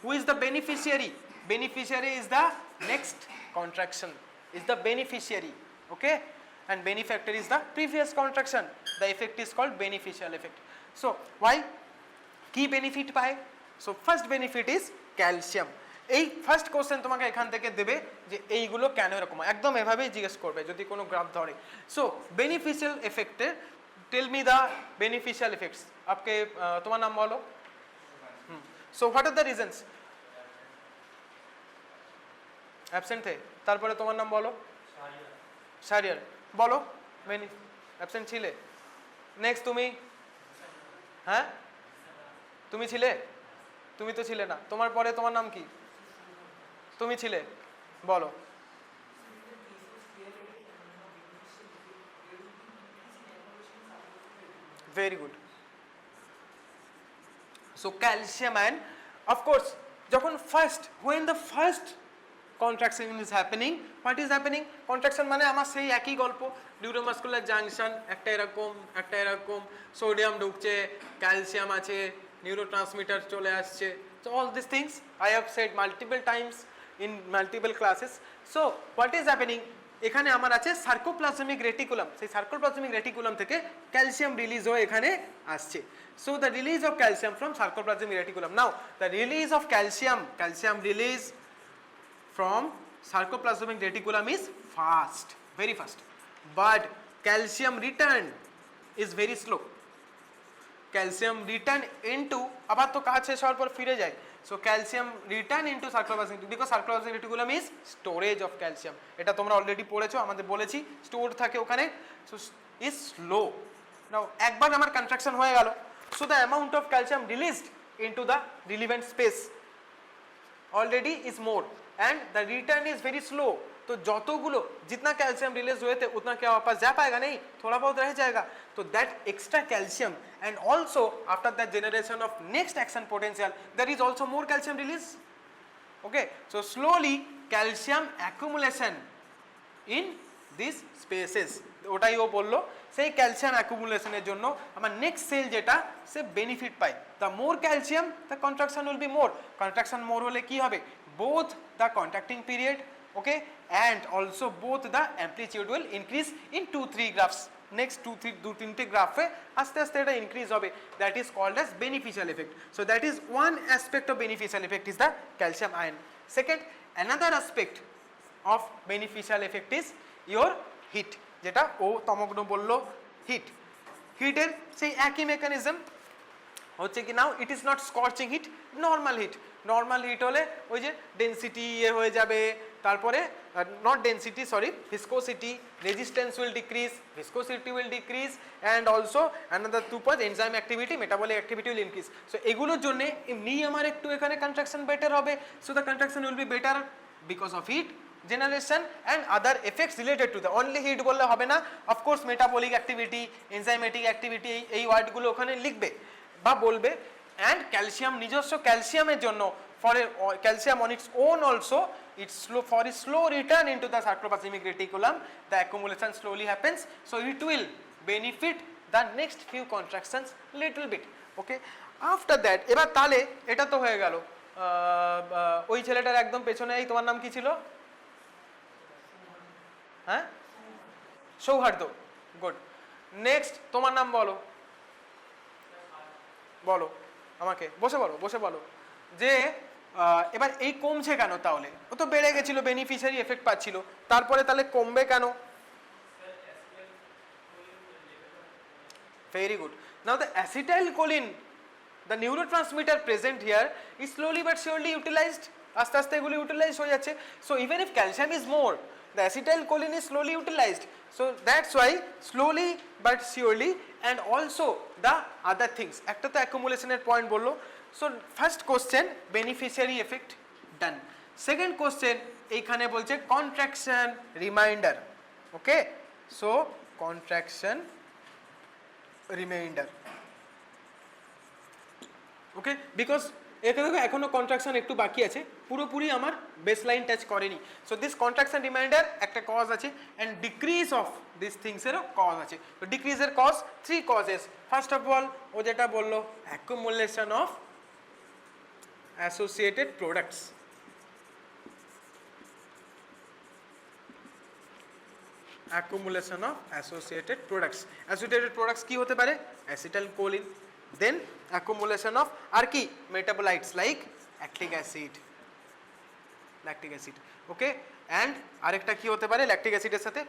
Who is the beneficiary? Beneficiary is the next contraction, is the beneficiary, okay, and benefactor is the previous contraction. The effect is called beneficial effect. So why? Key benefit পায়, so first benefit is calcium. এই ফার্স্ট কোশ্চেন তোমাকে এখান থেকে দেবে যে এইগুলো কেন এরকম, একদম এভাবেই জিজ্ঞেস করবে যদি কোনো গ্রাফ ধরে। সো বেনিফিশিয়াল এফেক্টে tell me the beneficial effects. আপকে তোমার নাম বলো। So what are the reasons? Absent थे, তারপরে তোমার নাম বলো। শারিয়ার, বলো। অ্যাবসেন্ট ছিলে। নেক্সট তুমি, হ্যাঁ তুমি ছিলে? তুমি তো ছিলে না। তোমার পরে তোমার নাম কি? তুমি ছিলে, বলো। Very good. So calcium ion, of course, যখন first, when the first contraction is happening, what is happening? Contraction মানে আমার সেই একই গল্প, নিউরোমাসকুলার জাংশন, একটা এরকম একটা এরকম, সোডিয়াম ঢুকছে, ক্যালসিয়াম আছে, নিউরোট্রান্সমিটার চলে আসছে, so all these things I have said multiple times in multiple classes. So what is happening? এখানে আমার আছে সার্কোপ্লাজমিক রেটিকুলাম, সেই সার্কোপ্লাজমিক রেটিকুলাম থেকে ক্যালসিয়াম রিলিজ হয়ে এখানে আসছে। So the release of calcium from sarcoplasmic reticulum. Now the release of calcium release from sarcoplasmic reticulum is fast, very fast, but calcium return is very slow. Calcium return into, আবার তো কাজ শেষ হওয়ার পর ফিরে যায়, so calcium return into sarcoplasmic, because sarcoplasmic reticulum is storage of calcium, এটা তোমরা অলরেডি পড়েছো, আমাদের বলেছি স্টোর থাকে ওখানে, so is slow. Now একবার আমার কন্ট্রাকশন হয়ে গেল, so the amount of calcium released into the relevant space already is more and the return is very slow. तो যতগুলো जितना कैल्शियम रिलीज हुए थे उतना क्या वापस जा पाएगा? नहीं, थोड़ा बहुत रह जाएगा. तो that extra calcium and also after that generation of next action potential there is also more calcium release. Okay, so slowly calcium accumulation in these spaces, ওটাই ও বললো, সেই ক্যালসিয়াম অ্যাকুমুলেশনের জন্য আমার নেক্সট সেল যেটা সে বেনিফিট পায়। The more calcium the contraction will be more, contraction more হলে কি হবে? Both the contracting period, okay, and also both the amplitude will increase in 2-3 graphs. Next 2-3 গ্রাফে আস্তে আস্তে এটা ইনক্রিজ হবে, that is called as beneficial effect. So that is one aspect of beneficial effect is the calcium ion. Second, another aspect of beneficial effect is your hit, যেটা ও তমগ্ন বললো হিট। হিটের সেই একই মেকানিজম হচ্ছে কি, now it is not scorching heat, normal heat. Normal heat হলে ওই যে ডেন্সিটি হয়ে যাবে, তারপরে not density sorry viscosity, resistance will decrease, viscosity will decrease and also another two point enzyme activity, metabolic activity will increase. So এগুলোর জন্য এমনি আমার একটু এখানে কন্ট্রাকশন বেটার হবে, so the contraction will be better because of heat generation and other effects related to the only heat বললে হবে না, of course metabolic activity, enzymatic activity এই ওয়ার্ডগুলো ওখানে লিখবে বা বলবে। and calcium, নিজস্ব ক্যালসিয়ামের জন্য for a calcium on its own also, it's slow, for a slow return into the sarcoplasmic reticulum, the accumulation slowly happens, so it will benefit the next few contractions little bit, okay? after that এবার তাহলে এটা তো হয়ে গেল ওই ছেলেটার একদম পেছনে, এই তোমার নাম কি ছিল? হ্যাঁ, সৌহার্দ্য, গুড। নেক্সট তোমার নাম বলো, বলো আমাকে, বসে বলো যে এবার এই কমছে কেন? তাহলে ও তো বেড়ে গেছিল, বেনিফিশিয়ারি এফেক্ট পাচ্ছিল, তারপরে তাহলে কমবে কেন? Very good. Now the acetylcholine, the neurotransmitter present here is slowly but surely utilized, আস্তে আস্তে এগুলো ইউটিলাইজ হয়ে যাচ্ছে। so even if calcium is more, the acetylcholine is slowly utilized, so that's why slowly but surely, and also the other things, একটা তো accumulation এর পয়েন্ট বললো। so first question beneficiary effect done, second question এইখানে বলছে contraction remainder, okay? so contraction remainder, okay, because এখানে দেখো এখনো কন্ট্রাকশন একটু বাকি আছে, পুরোপুরি আমার বেস লাইন টাচ করেনি। সো দিস কন্ট্রাকশন রিমাইন্ডার একটা কজ আছে, অ্যান্ড ডিক্রিজ অফ দিস থিংসেরও কজ আছে। তো ডিক্রিজের cause 3 causes. First of all ও যেটা বললো accumulation of associated products, accumulation of associated products, associated products কি হতে পারে? acetylcholine, then accumulation of আর কি metabolites like lactic acid, okay? and আরেকটা কি হতে পারে lactic acid এর সাথে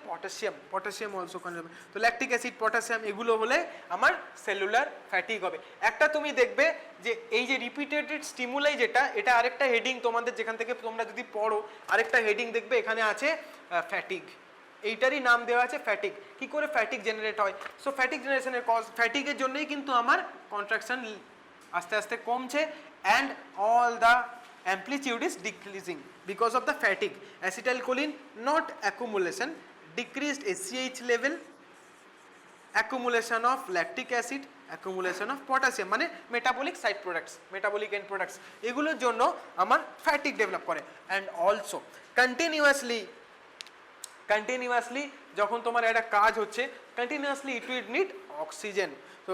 potassium also consume, তো lactic acid, potassium এগুলো হলে আমার সেলুলার ফ্যাটিক হবে। একটা তুমি দেখবে যে এই যে রিপিটেটেড স্টিমুলাই যেটা, এটা আরেকটা হেডিং তোমাদের যেখান থেকে তোমরা যদি পড়ো, আরেকটা হেডিং দেখবে এখানে আছে ফ্যাটিক, এইটারই নাম দেওয়া আছে ফ্যাটিক। কি করে ফ্যাটিক জেনারেট হয়? সো ফ্যাটিক জেনারেশনের কজ, ফ্যাটিকের জন্যই কিন্তু আমার কন্ট্রাকশন আস্তে আস্তে কমছে, and all the amplitude is decreasing because of the fatigue. Acetylcholine not accumulation, decreased SCH level, accumulation of lactic acid, accumulation of potassium, মানে metabolic side products, metabolic end products, এগুলোর জন্য আমার fatigue ডেভেলপ করে। and also continuously যখন তোমার একটা কাজ হচ্ছে, continuously it will need oxygen, so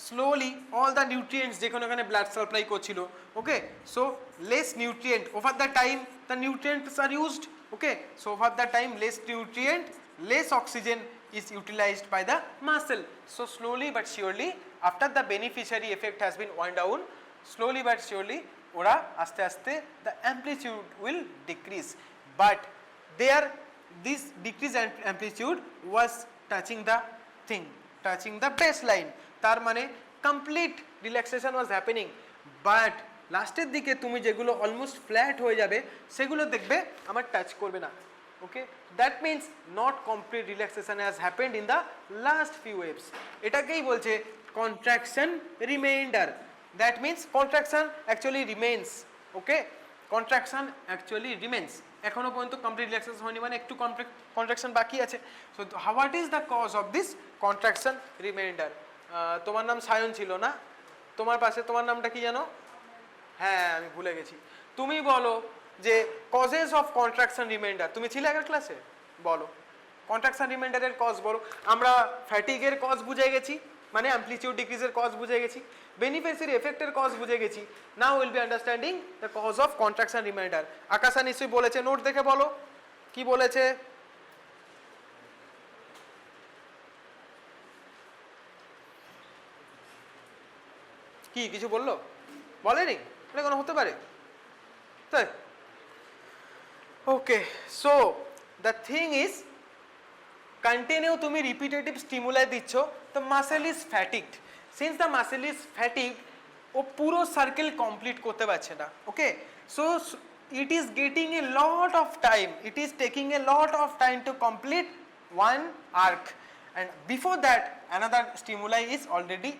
slowly all the nutrients যেখানে ওখানে blood supply করছিল, okay? so less nutrient over the time, the nutrients are used, okay? so over the time less nutrient, less oxygen is utilized by the muscle, so slowly but surely after the beneficiary effect has been worn down, slowly but surely ওরা আস্তে আস্তে the amplitude will decrease, but this decrease amplitude was touching the baseline, তার মানে complete relaxation was happening, but লাস্টের দিকে তুমি যেগুলো অলমোস্ট ফ্ল্যাট হয়ে যাবে সেগুলো দেখবে আমার টাচ করবে না, okay? That means not complete relaxation has happened in the last few waves, এটাকেই বলছে contraction remainder. That means contraction actually remains, okay? Contraction actually remains, এখনো পর্যন্ত কমপ্লিট রিল্যাক্সেশন হয়নি, মানে একটু কন্ট্রাকশন বাকি আছে। So what is the cause of this contraction reminder? তোমার নাম সায়ন ছিল না? তোমার পাশে তোমার নামটা কি জানো? হ্যাঁ আমি ভুলে গেছি। তুমি বলো যে কজেস অফ কন্ট্রাকশন রিমাইন্ডার, তুমি ছিলে আগের ক্লাসে, বলো কন্ট্রাকশন রিমাইন্ডারের কজ বলো। আমরা ফ্যাটিগের কজ বুঝে গেছি, মানে অ্যামপ্লিটিউড ডিক্রিজের কজ বুঝে গেছি, বেনিফিশিয়ারি এফেক্টের কজ বুঝে গেছি, now will be understanding the cause of contraction remainder. Akasha নিশ্চয়ই বলেছে, নোট দেখে বলো কি বলেছে। কি কিছু বললো? বলেনি? এটা কোনো হতে পারে তাই? Okay, so the thing is continue তুমি রিপিটেটিভ স্টিমুলাই দিচ্ছ, the muscle is fatigued. Since the muscle is fatigued, ও পুরো সার্কেল কমপ্লিট করতে পারছে না, okay? So it is getting a lot of time, it is taking a lot of time to complete one arc, and before that another stimuli is already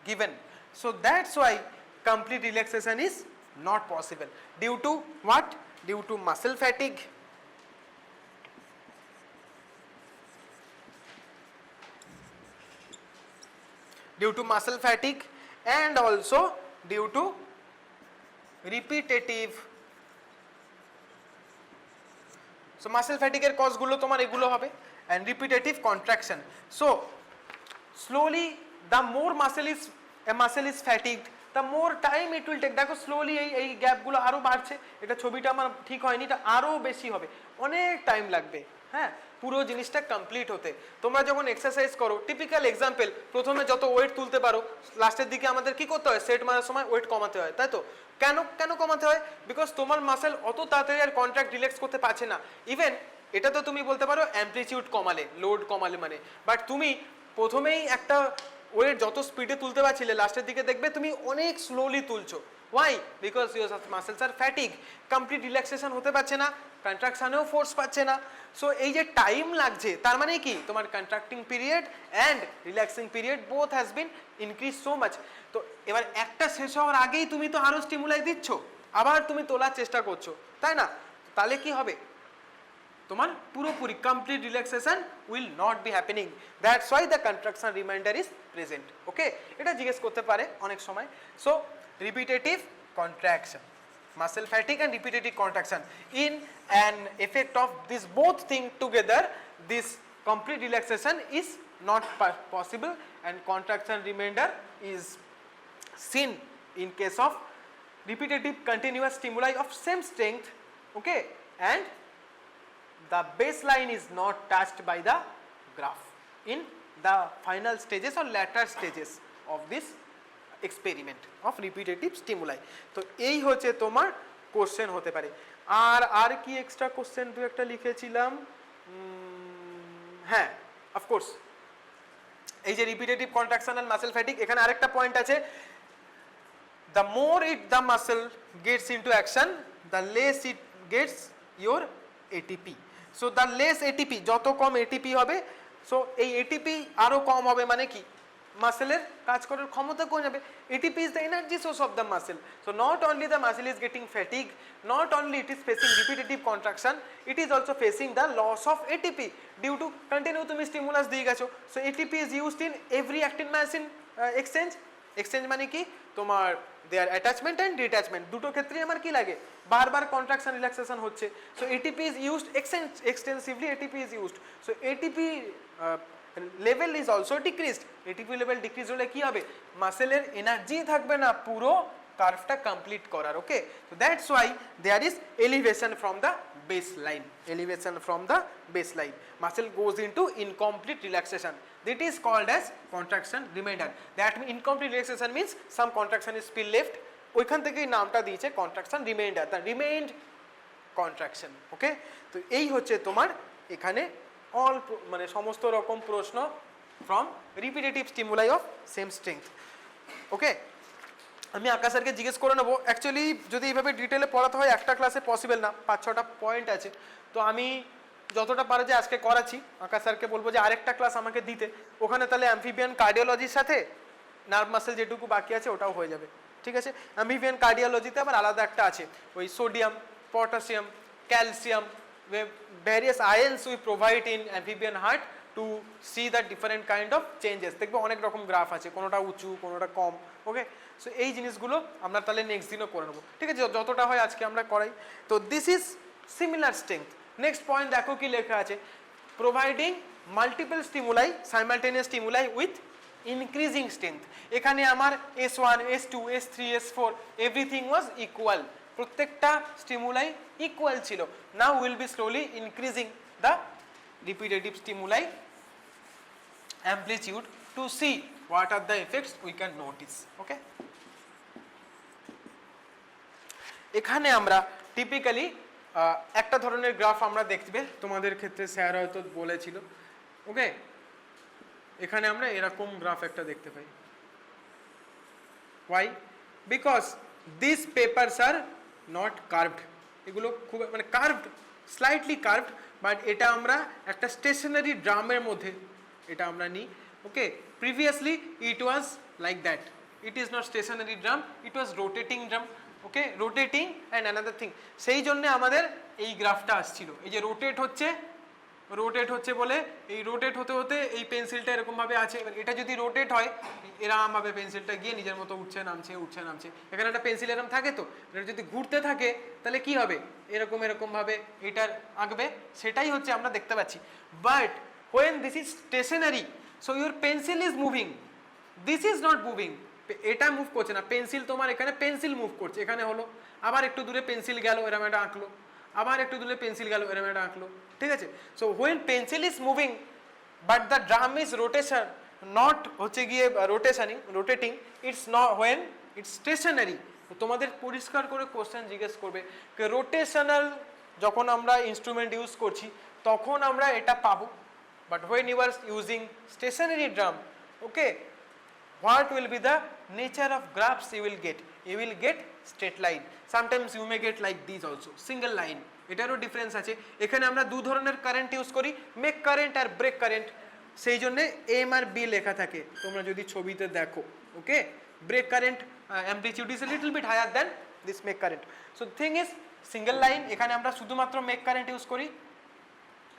given, so that's why complete relaxation is not possible due to what? due to muscle fatigue, and also due to repetitive. So muscle fatigue এর কজ গুলো তোমার এগুলো হবে and repetitive contraction. So slowly the more muscle is fatigued, the more time it will take. দেখো slowly এই গ্যাপ গুলো আরো বাড়ছে, এটা ছবিটা আমার ঠিক হয়নি, এটা আরো বেশি হবে, অনেক টাইম লাগবে হ্যাঁ পুরো জিনিসটা কমপ্লিট হতে। তোমরা যখন এক্সারসাইজ করো, টিপিক্যাল এক্সাম্পল, প্রথমে যত ওয়েট তুলতে পারো লাস্টের দিকে আমাদের কি করতে হয়, সেট মারার সময় ওয়েট কমাতে হয়, তাই তো? কেন কমাতে হয়? বিকজ তোমার মাসেল অত তাড়াতাড়ি আর কন্ট্রাক্ট রিল্যাক্স করতে পারছে না। ইভেন এটা তো তুমি বলতে পারো অ্যামপ্লিটিউড কমালে, লোড কমালে মানে, বাট তুমি প্রথমেই একটা ওয়েট যত স্পিডে তুলতে পারছিলে লাস্টের দিকে দেখবে তুমি অনেক স্লোলি তুলছো। Why? Because your muscles are fatigue, complete relaxation হতে পারছে না, কন্ট্রাকশনেও ফোর্স পাচ্ছে না। সো এই যে টাইম লাগছে তার মানে কি তোমার contracting period and relaxing period both has been increase so much. তো এবার একটা শেষ হওয়ার আগেই তুমি তো আরো স্টিমুলাই দিচ্ছ, আবার তুমি তোলার চেষ্টা করছো, তাই না? তাহলে কি হবে, তোমার পুরোপুরি complete relaxation will not be happening. That's why the contraction remainder is present. Okay, এটা জিজ্ঞেস করতে পারে অনেক সময়। So repetitive contraction, muscle fatigue and repetitive contraction, in an effect of this both thing together, this complete relaxation is not possible and contraction remainder is seen in case of repetitive continuous stimuli of same strength. Okay, and the baseline is not touched by the graph in the final stages or later stages of this experiment of repetitive stimuli. তো এই হচ্ছে তোমার কোশ্চেন হতে পারে। আর কি এক্সট্রা কোশ্চেন দু একটা লিখেছিলাম, হ্যাঁ অফকোর্স এই যে repetitive contraction and muscle fatigue, এখানে আরেকটা পয়েন্ট আছে, the more the muscle gets into action, the less it gets your ATP. so the less ATP, যত কম ATP হবে, so এই ATP আরো কম হবে মানে কি মাসেলের কাজ করার ক্ষমতা কমে যাবে। ATP is the energy source of the muscle. So not only the muscle is getting fatigue, not only it is facing repetitive contraction, it is also facing the loss of ATP due to continue তুমি stimulus দিয়ে গেছো। So ATP is used in every actin myosin exchange মানে কি তোমার their attachment and detachment, দুটো ক্ষেত্রেই আমার কি লাগে, বারবার contraction relaxation হচ্ছে। So ATP is used extensively, ATP is used. So ATP level is also decreased. ATP level decrease হলে কি হবে, মাসেলের এনার্জি থাকবে না পুরো কার্ভটা কমপ্লিট করার। ওকে, so that's why there is elevation from the baseline, muscle goes into incomplete relaxation, that is called as contraction remainder. That means incomplete relaxation means some contraction is still left, ওইখান থেকেই নামটা দিয়েছে contraction remainder, the remained contraction. ওকে, তো এই হচ্ছে তোমার এখানে all মানে সমস্ত রকম প্রশ্ন from repetitive stimuli of same strength. ওকে, আমি আকাশ স্যারকে জিজ্ঞেস করে নেবো, অ্যাকচুয়ালি যদি এইভাবে ডিটেলে পড়াতে হয় একটা ক্লাসে পসিবল না, 5-6টা পয়েন্ট আছে, তো আমি যতটা পারে যে আজকে করাচ্ছি, আকাশ স্যারকে বলবো যে আরেকটা ক্লাস আমাকে দিতে, ওখানে তাহলে অ্যাম্ফিবিয়ান কার্ডিওলজির সাথে নার্ভ মাসেল যেটুকু বাকি আছে ওটাও হয়ে যাবে। ঠিক আছে, অ্যাম্ফিবিয়ান কার্ডিওলজিতে আবার আলাদা একটা আছে, ওই sodium, potassium, calcium, various ions we provide in amphibian heart to see the different kind of changes. দেখবে অনেক রকম গ্রাফ আছে, কোনোটা উঁচু কোনোটা কম। ওকে, সো এই জিনিসগুলো আমরা তাহলে নেক্সট দিনও করে নেবো। ঠিক আছে, যতটা হয় আজকে আমরা করাই। তো this is similar strength. Next point দেখো কি লেখা আছে, providing multiple stimuli, simultaneous stimuli with increasing strength. এখানে আমার S1, S2, S3, S4 everything was equal, প্রত্যেকটা স্টিমুলাই ইকুয়াল ছিল। নাও will B slowly increasing the repetitive stimuli amplitude to see what are the effects we can notice. Okay, এখানে আমরা টিপিক্যালি একটা ধরনের গ্রাফ আমরা দেখবে, তোমাদের ক্ষেত্রে স্যার হয়তো বলেছিল। ওকে, এখানে আমরা এরকম গ্রাফ একটা দেখতে পাই। why? because these papers are not curved, এগুলো খুব মানে কার্ভড, স্লাইটলি কার্ভড, বাট এটা আমরা একটা স্টেশনারি ড্রামের মধ্যে এটা আমরা নিই। Okay, previously it was like that, it is not stationary drum, it was rotating drum. Okay rotating and another thing, সেই জন্য আমাদের এই গ্রাফটা আসছিল, এই যে রোটেট হচ্ছে বলে এই রোটেট হতে হতে এই পেন্সিলটা এরকমভাবে আছে, এবার এটা যদি রোটেট হয় এরকমভাবে পেন্সিলটা গিয়ে নিজের মতো উঠছে নামছে উঠছে নামছে, এখানে একটা পেন্সিল এরকম থাকে, তো এটা যদি ঘুরতে থাকে তাহলে কি হবে এরকমভাবে এটার আঁকবে, সেটাই হচ্ছে আমরা দেখতে পাচ্ছি। But when this is stationary, so your pencil is moving, this is not moving, এটা মুভ করছে না, পেন্সিল তোমার এখানে পেন্সিল মুভ করছে, এখানে হলো আবার একটু দূরে পেন্সিল গেল এরকম একটা আঁকলো, আবার একটু দূরে পেন্সিল গেল এরকম একটা আঁকলো, ঠিক আছে। So when pencil is moving but the drum is rotation, not হচ্ছে গিয়ে rotating, it's not when it's stationary। তো তোমাদের পরিষ্কার করে কোশ্চেন জিজ্ঞেস করবে যে রোটেশনাল যখন আমরা ইনস্ট্রুমেন্ট ইউজ করছি তখন আমরা এটা পাবো, but when you are using stationary drum, okay, what will be the nature of graphs you will get? You will get straight line, sometimes you may get like these also, single line, এটারও ডিফারেন্স আছে। এখানে আমরা দু ধরনের কারেন্ট ইউজ করি, মেক কারেন্ট আর ব্রেক কারেন্ট, সেই জন্য এম আর বি লেখা থাকে তোমরা যদি ছবিতে দেখো, okay. Break current amplitude is a little bit higher than this make current. So thing is single line এখানে আমরা শুধুমাত্র মেক কারেন্ট ইউজ করি,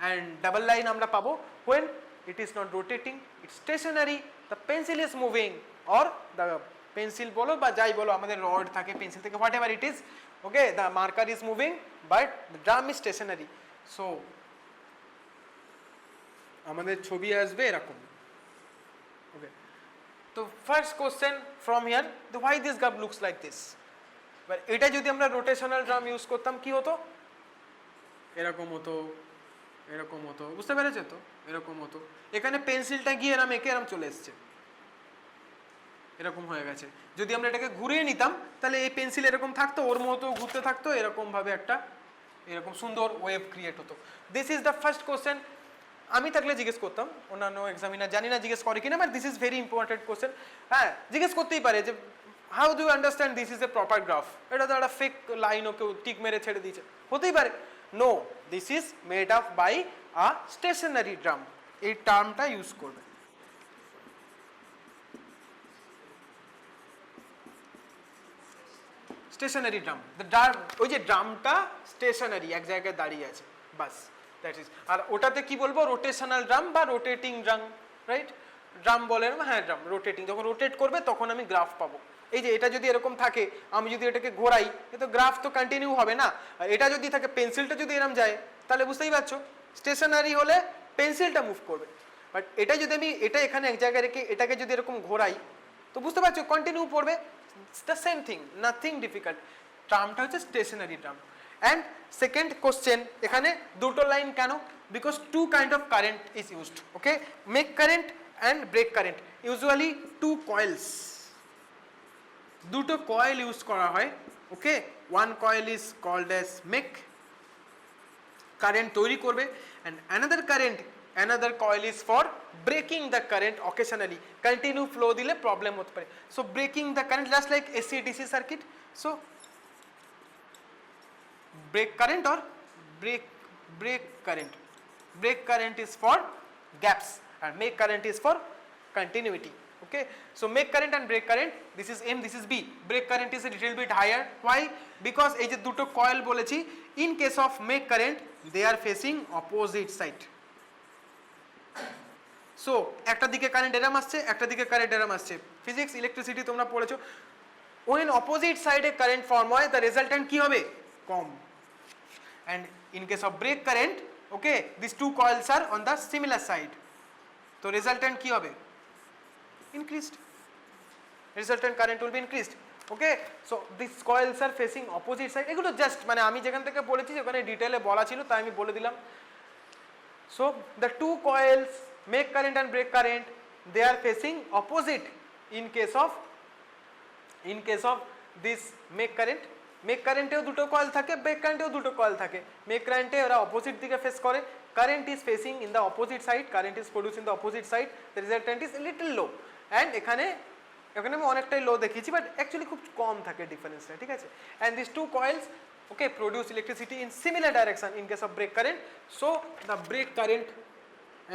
and double line আমরা পাবো when it is not rotating, it's stationary, the pencil is moving, or the pencil বলো বা যাই বলো আমাদের রড থাকে পেন্সিল থেকে, whatever it is, okay, the marker is moving but the drum is stationary। so আমাদের ছবি আসবে এরকম, okay। তো first question from here, why this graph looks like this, but এটা যদি আমরা রোটেশনাল ড্রাম ইউজ করতাম কি হতো, এরকম হতো এরকম হতো, বুঝতে পেরেছো তো, এরকম হতো, এখানে পেন্সিলটা গিয়ে এরম এঁকে এরম চলে এসছে, এরকম হয়ে গেছে। যদি আমরা এটাকে ঘুরিয়ে নিতাম তাহলে এই পেন্সিল এরকম থাকতো, ওর মতো ঘুরতে থাকতো, এরকম ভাবে একটা এরকম সুন্দর ওয়েভ ক্রিয়েট হতো। This is the first question, আমি থাকলে জিজ্ঞেস করতাম, অন্যান্য এক্সামিনার জানি না জিজ্ঞেস করে কিনা, but this is very important question. হ্যাঁ জিজ্ঞেস করতেই পারে যে how do you understand this is a proper graph, এটা তো একটা ফেক লাইন ওকে টিক মেরে ছেড়ে দিয়েছে, হতেই পারে। No, this is made up by a stationary drum, এই টার্মটা ইউজ করবে। স্টেশনারি ড্রাম, ওই যে ড্রামটা স্টেশনারি এক জায়গায় দাঁড়িয়ে আছে, বাস দ্যাট ইজ। আর ওটাতে কি বলবো, রোটেশনাল ড্রাম বা রোটেটিং ড্রাম, রাইট। ড্রাম বলে হ্যাঁ ড্রাম রোটেটিং, যখন রোটেট করবে তখন আমি গ্রাফ পাবো। এই যে এটা যদি এরকম থাকে, আমি যদি এটাকে ঘোরাই, এ তো গ্রাফ তো কন্টিনিউ হবে না। আর এটা যদি থাকে, পেন্সিলটা যদি এরম যায় তাহলে বুঝতেই পারছো স্টেশনারি হলে পেন্সিলটা মুভ করবে, বাট এটা যদি আমি এটা এখানে এক জায়গায় রেখে এটাকে যদি এরকম ঘোরাই তো বুঝতে পারছো কন্টিনিউ পড়বে, the same thing, nothing difficult. ট্রামটা হচ্ছে stationary drum. And second question, এখানে দুটো লাইন কেন, because two kind of current is used, okay, make current and break current. Usually two coils, দুটো কয়েল ইউজ করা হয়, okay. One coil is called as make, current তৈরি করবে, and another coil is for breaking the current occasionally, continue flow দিলে প্রবলেম হতে পারে। so breaking the current just like AC DC circuit, so break current or break current is for gaps and make current is for continuity, okay। so make current and break current, this is M, this is B, break current is a little bit higher, why, because এই যে দুটো কয়েল বলেছি, in case of make current they are facing opposite side, so একটা দিকে কারেন্ট এরম আসছে, একটা দিকে কারেন্ট এরম আসছে, ফিজিক্স ইলেকট্রিসিটি তোমরা পড়েছো, when opposite side A current form হয় the resultant কি হবে, কম। and in case of break current, okay, these two coils are on the similar side, তো resultant কি হবে, increased, resultant current will be increased, okay। so these coils are facing opposite side, এগুলো জাস্ট মানে আমি যেখান থেকে বলেছি ওখানে ডিটেইলে বলা ছিল তাই আমি বলে দিলাম। so the two coils make current and break current, they are facing opposite in case of this make current এও দুটো কয়েল থাকে, break current এও দুটো কয়েল থাকে, make current এ ওরা অপোজিট দিকে ফেস করে, current is facing in the opposite side, current is produced in the opposite side, the resultant is a little low, and এখানে আমি অনেকটাই লো দেখিয়েছি, বাট অ্যাকচুয়ালি খুব কম থাকে ডিফারেন্সটা, ঠিক আছে। and these two coils, okay, produce electricity in similar direction in case of break current, so the break current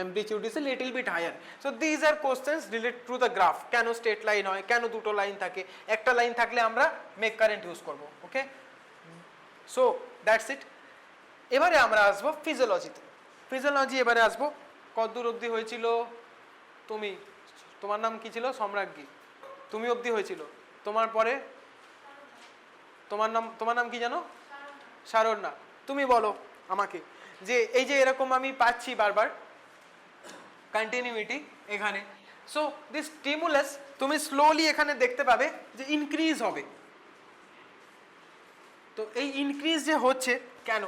amplitude is a little bit higher. So these are questions related to the graph. কেন straight line হয়, কেন দুটো লাইন থাকে, একটা লাইন থাকলে আমরা make current use করব, ওকে? So that's it. এবারে আমরা আসব ফিজিওলজিতে। ফিজিওলজি এবারে আসব, কতদূর অবধি হয়েছিল? তোমার নাম কি ছিল? সম্রাজ্ঞী। তুমি অবধি হয়েছিল। তোমার পরে তোমার নাম কি জানো? শারণ্যা। তুমি বলো আমাকে যে এই যে এরকম আমি পাচ্ছি বারবার কন্টিনিউইটি এখানে, সো দিস স্টিমুলাস তুমি স্লোলি এখানে দেখতে পাবে যে ইনক্রিজ হবে। তো এই ইনক্রিজ যে হচ্ছে কেন?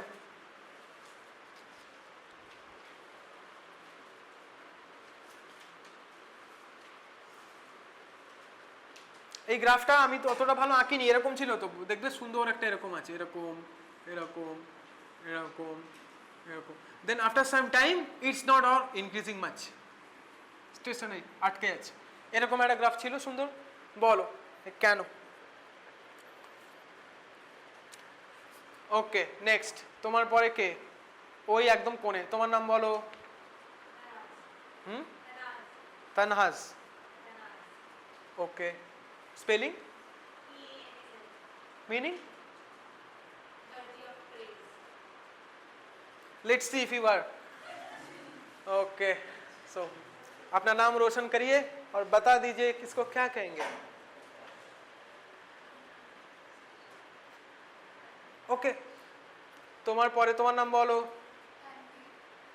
এই গ্রাফটা আমি তো অতটা ভালো আঁকিনি, এরকম ছিল তো দেখবে সুন্দর একটা এরকম আছে, এরকম এরকম এরকম এরকম, then after some time it's not or increasing much, স্টেশনে আটকে আছে, এরকম একটা গ্রাফ ছিল সুন্দর। বলো কেন? ওকে নেক্সট, তোমার পরে কে? ওই একদম কোণে, তোমার নাম বলো। তানহাজ। ওকে, spelling, meaning, let's see if you are okay. So अपना नाम रोशन करिए और बता दीजिए किसको क्या कहेंगे। ओके, তোমার পরে তোমার নাম বলো।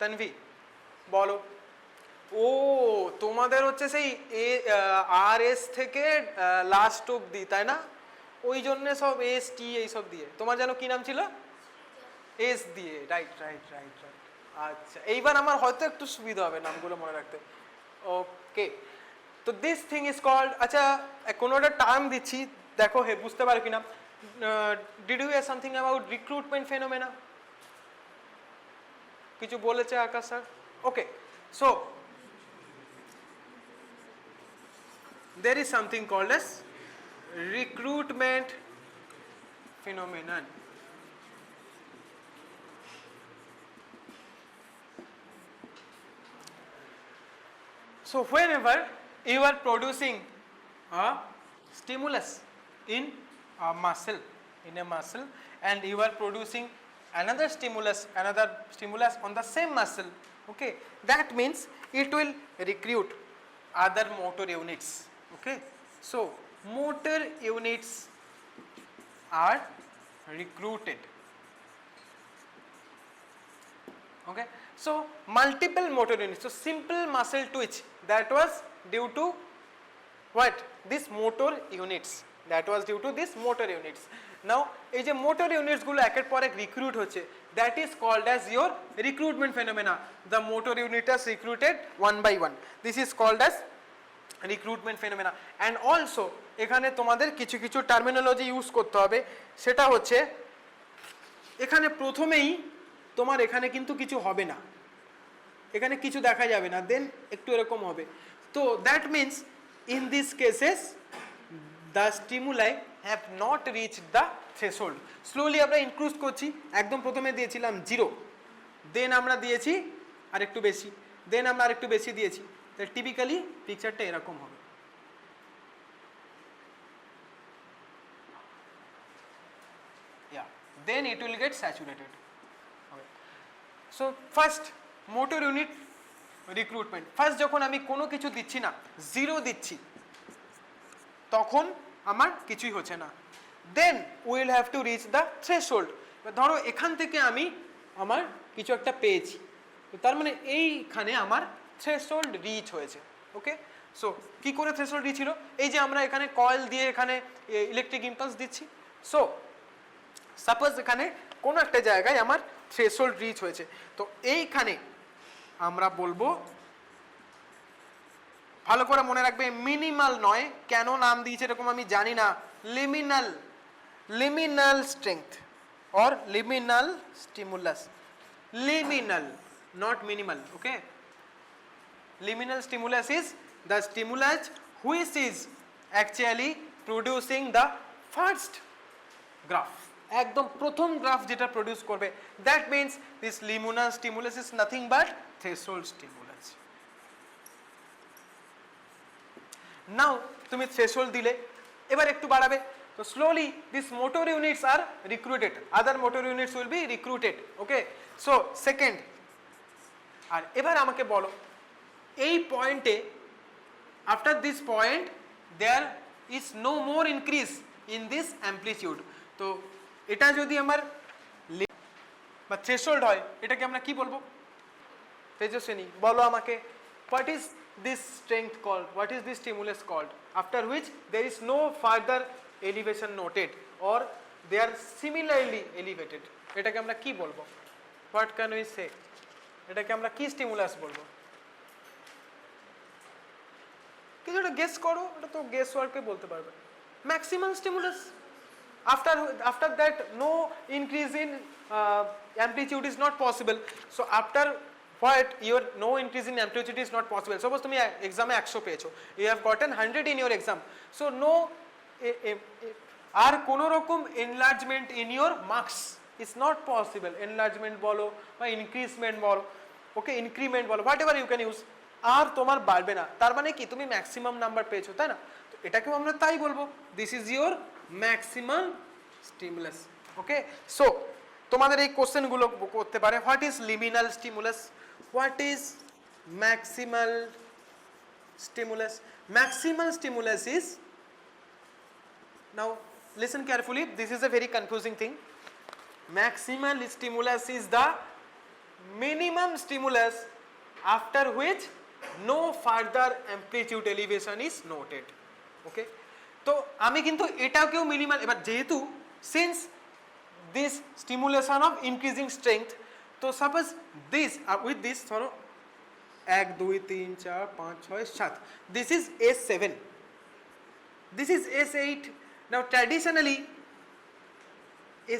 তানভি। বলো। ও তোমাদের হচ্ছে সেই আর এস থেকে লাস্ট অবধি, তাই না? ওই জন্য সব এস টি এইসব দিয়ে। তোমার যেন কি নাম ছিল? এস দিয়ে, রাইট রাইট রাইট রাইট। আচ্ছা, এইবার আমার হয়তো একটু সুবিধা হবে নামগুলো মনে রাখতে। ওকে, তো দিস থিং ইজ কল্ড, আচ্ছা কোনো একটা টার্ম দিচ্ছি, দেখো হে বুঝতে পারো কিনা। Did you hear something about recruitment phenomena? কিছু বলেছে Akash sir? Okay, so there is something called as recruitment phenomenon. So whenever you are producing a stimulus in a muscle, and you are producing another stimulus on the same muscle, okay, that means it will recruit other motor units. Okay, so motor units are recruited. Okay, so multiple motor units. So simple muscle twitch, that was due to what? This motor units. That was due to this motor units. Now এই যে motor units গুলো একের পর এক রিক্রুট হচ্ছে, that is called as your recruitment phenomena. The motor unit is recruited one by one. This is called as recruitment phenomena. And also এখানে তোমাদের কিছু কিছু টার্মিনোলজি ইউজ করতে হবে, সেটা হচ্ছে এখানে প্রথমেই তোমার এখানে কিন্তু কিছু হবে না, এখানে কিছু দেখা যাবে না, দেন একটু এরকম হবে। তো that means in this cases the stimuli have not reach the threshold. Slowly আমরা ইনক্রিজ করছি, একদম প্রথমে দিয়েছিলাম 0, দেন আমরা দিয়েছি আর একটু বেশি, দেন আমরা আর একটু বেশি দিয়েছি, তাহলে টিপিক্যালি পিকচারটা এরকম হবে। Then it will get saturated. Okay. So first motor unit recruitment, first যখন আমি কোনো কিছু দিচ্ছি না, 0 দিচ্ছি, তখন আমার কিছুই হচ্ছে না, then we will have to reach the threshold. ধরো এখান থেকে আমি আমার কিছু একটা পেয়েছি, তো তার মানে এইখানে আমার থ্রেশহোল্ড রিচ হয়েছে। ওকে, সো কি করে থ্রেশহোল্ড রিচ হলো? এই যে আমরা এখানে কয়েল দিয়ে এখানে ইলেকট্রিক ইম্পালস দিচ্ছি, সো সাপোজ এখানে কোনো একটা জায়গায় আমার থ্রেশহোল্ড রিচ হয়েছে, তো এইখানে আমরা বলবো, ভালো করে মনে রাখবে, মিনিমাল নয়, কেন নাম দিয়েছে এরকম আমি জানি না, liminal strength or liminal stimulus, liminal not minimal. Okay, liminal stimulus is the stimulus which is actually producing the first graph, একদম প্রথম গ্রাফ যেটা প্রডিউস করবে, that means this liminal stimulus is nothing but threshold stimulus. নাও তুমি থ্রেশহোল্ড দিলে, এবার একটু বাড়াবে, তো slowly this motor units are recruited, other motor units will be recruited, okay. So second, আর এবার আমাকে বলো এই পয়েন্টে, after this point there is no more increase in this amplitude, তো এটা যদি আমার বা থ্রেশহোল্ড হয়, এটাকে আমরা কি বলবো? তেজস্বিনী বলো আমাকে, what is this strength called, what is this stimulus called, after which there is no further elevation noted or they are similarly elevated, এটাকে আমরা কি বলবো? what can we say, এটাকে আমরা কি স্টিমুলাস বলবো? কিছু একটা গেস করো, এটা তো গেস ওয়ার্কে বলতে পারবে। Maximum stimulus, after that no increase in amplitude is not possible, so after what your no increase in amplitude is not possible, suppose তুমি এক্সামে 100 পেয়েছো, you have gotten 100 in your exam, so no আর কোন রকম enlargement in your marks is not possible, enlargement বলো বা increasement বলো, ওকে, increment বলো, whatever you can use, আর তোমার বাড়বে না, তার মানে কি তুমি ম্যাক্সিমাম নাম্বার পেয়েছো, তাই না? তো এটাকেও আমরা তাই বলবো, this is your maximum stimulus, okay. So তোমাদের এই কোশ্চেনগুলো করতে পারে, what is liminal stimulus, what is maximal stimulus? Maximal stimulus is, now listen carefully, this is a very confusing thing. Maximal stimulus is the minimum stimulus after which no further amplitude elevation is noted, okay. তো আমি কিন্তু এটাকেও মিনিমাল, এবার যেহেতু since this stimulation of increasing strength, তো সাপোজ দিস উইথ দিস ধরো 1 2 3 4 5 6 7, this is S7, this is S8, now traditionally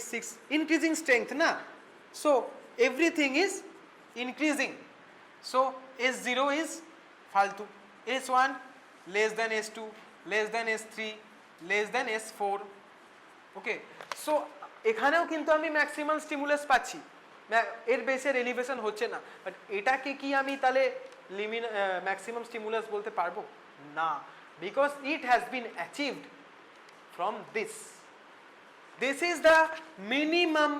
S6, increasing strength না, so everything is increasing, so S0 is ফালতু, S1 less than S2 less than S3 less than S4, okay. So এখানেও কিন্তু আমি ম্যাক্সিমাম স্টিমুলাস পাচ্ছি, এর বেসের এলিভেশন হচ্ছে না, বাট এটাকে কি আমি তাহলে ম্যাক্সিমাম স্টিমুলাস বলতে পারবো না, because it has been achieved from this, this is the minimum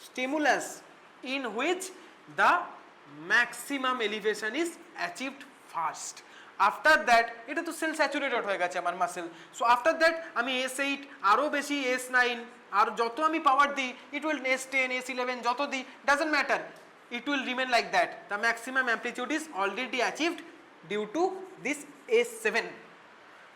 stimulus in which the maximum elevation is achieved first, after that এটা তো সেল স্যাচুরেটেড হয়ে গেছে আমার মাসেল, সো আফটার দ্যাট আমি S8 আরও বেশি S9 আর যত আমি পাওয়ার দিই, ইট উইল S10 S11 যত দিই, doesn't matter, it will remain like that, the maximum amplitude is already achieved due to this S7,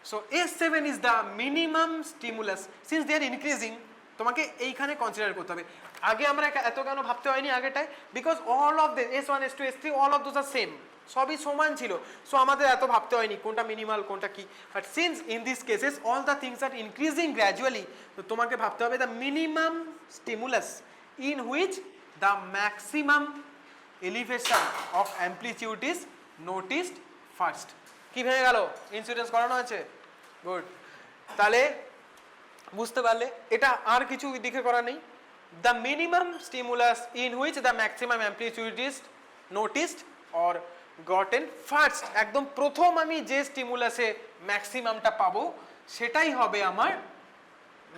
so S7 is the minimum stimulus, since they are increasing, তোমাকে এইখানে কনসিডার করতে হবে, আগে আমরা এত কেন ভাবতে হয়নি আগেটায়, because all of the S1 S2 S3 all of those are same, সবই সমান ছিল, সো আমাদের এত ভাবতে হয়নি কোনটা মিনিমাল কোনটা কি, but since in this cases all the things are increasing gradually, তো তোমাকে ভাবতে হবে the minimum stimulus in which the maximum elevation of amplitude is noticed first. কি ভেঙে গেল? ইন্স্যুরেন্স করানো আছে, গুড। তাহলে বুঝতে পারলে এটা আর কিছু দিকে করা নেই, the minimum stimulus in which the maximum amplitude is noticed or gotten first, একদম প্রথম আমি যে স্টিমুলাসে ম্যাক্সিমামটা পাবো সেটাই হবে আমার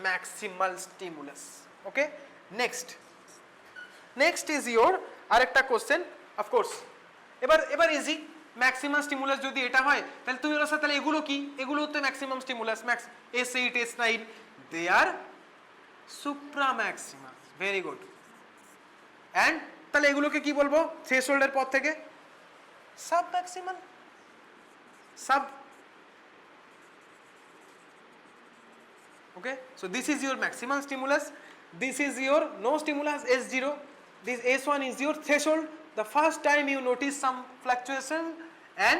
maximal stimulus, okay. Next is your আরেকটা কোশ্চেন, অফকোর্স এবার ইজি, ম্যাক্সিমাম স্টিমুলাস যদি এটা হয় তাহলে তুমি বলছো তাহলে এগুলো কি, এগুলো তো maximum stimulus, S8 S9 they are supra maximum, very good, and তাহলে এগুলোকে কি বলবো থ্রেশহোল্ডের পর থেকে? Sub maximal, sub, okay, so this is your maximal stimulus, this is your no stimulus S0, this S1 is your threshold, the first time you notice some fluctuation, and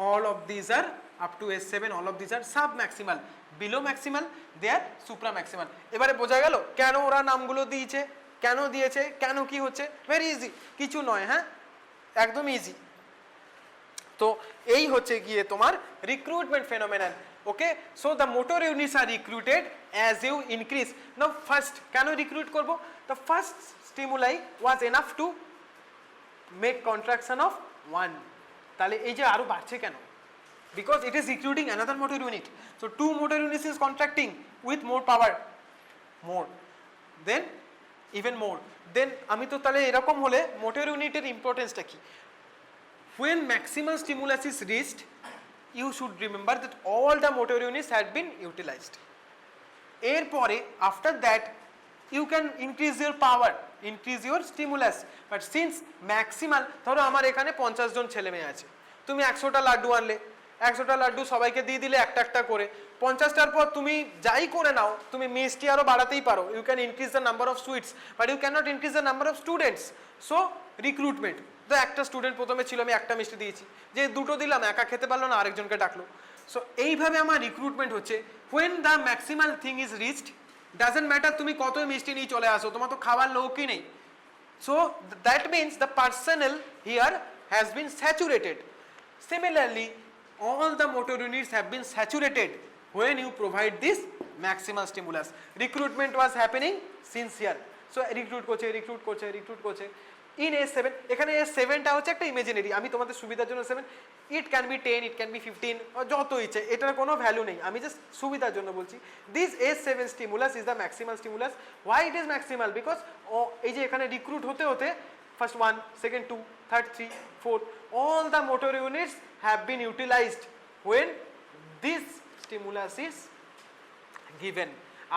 all of these are up to S7, all of these are sub maximal, below maximal they are supra maximal। এবারে বোঝা গেল কেন ওরা নামগুলো দিয়েছে, কেন দিয়েছে, কেন কি হচ্ছে, ভেরি ইজি, কিছু নয়, হ্যাঁ একদম ইজি। তো এই হচ্ছে গিয়ে তোমার recruitment phenomenon, okay. So the motor units are recruited as you increase. Now first কেন রিক্রুট করবো? The first stimuli was enough to make contraction of 1, তাহলে এই যে আরো বাড়ছে কেন? because it is recruiting another motor unit. So 2 motor units is contracting with more power, more, then even more. Then আমি তো তাহলে এরকম হলে motor unit এর ইম্পর্টেন্স টা কি? When maximal stimulus is reached, you should remember that all the motor units had been utilized. এরপরে after that you can increase your power, increase your stimulus, but since maximal, ধরো আমার এখানে 50 জন ছেলে মেয়ে আছে, তুমি 100টা লাড্ডু আনলে, 100টা লাড্ডু সবাইকে দিয়ে দিলে একটা একটা করে, 50টার পর তুমি যাই করে নাও, তুমি মিষ্টি আরো বাড়াতেই পারো, you can increase the number of sweets, but you cannot increase the number of students. So recruitment, তো একটা স্টুডেন্ট প্রথমে ছিল, আমি একটা মিষ্টি দিয়েছি, যে দুটো দিলাম, একা খেতে পারলো না, আরেকজনকে ডাকলো। সো এইভাবে আমার রিক্রুটমেন্ট হচ্ছে। when the maximal thing is reached, doesn't matter তুমি কত মিষ্টি নিয়ে চলে আসো, তোমার তো খাবার লোকই নেই। So that means the personnel here has been saturated. Similarly, all the motor units have been saturated when you provide this maximal stimulus. Recruitment was happening since here. So recruit করছে in A7, এখানে A7 টা হচ্ছে একটা ইমাজিনারি, আমি তোমাদের সুবিধার জন্য 7, it can be 10, it can be 15, যত ইচ্ছে, এটার কোনো ভ্যালু নেই, আমি জাস্ট সুবিধার জন্য বলছি। this A7 stimulus is the maximal stimulus. Why it is maximal? Because এই যে এখানে রিক্রুট হতে হতে first 1, second 2, third 3, 4, all the motor units have been utilized when this stimulus is given.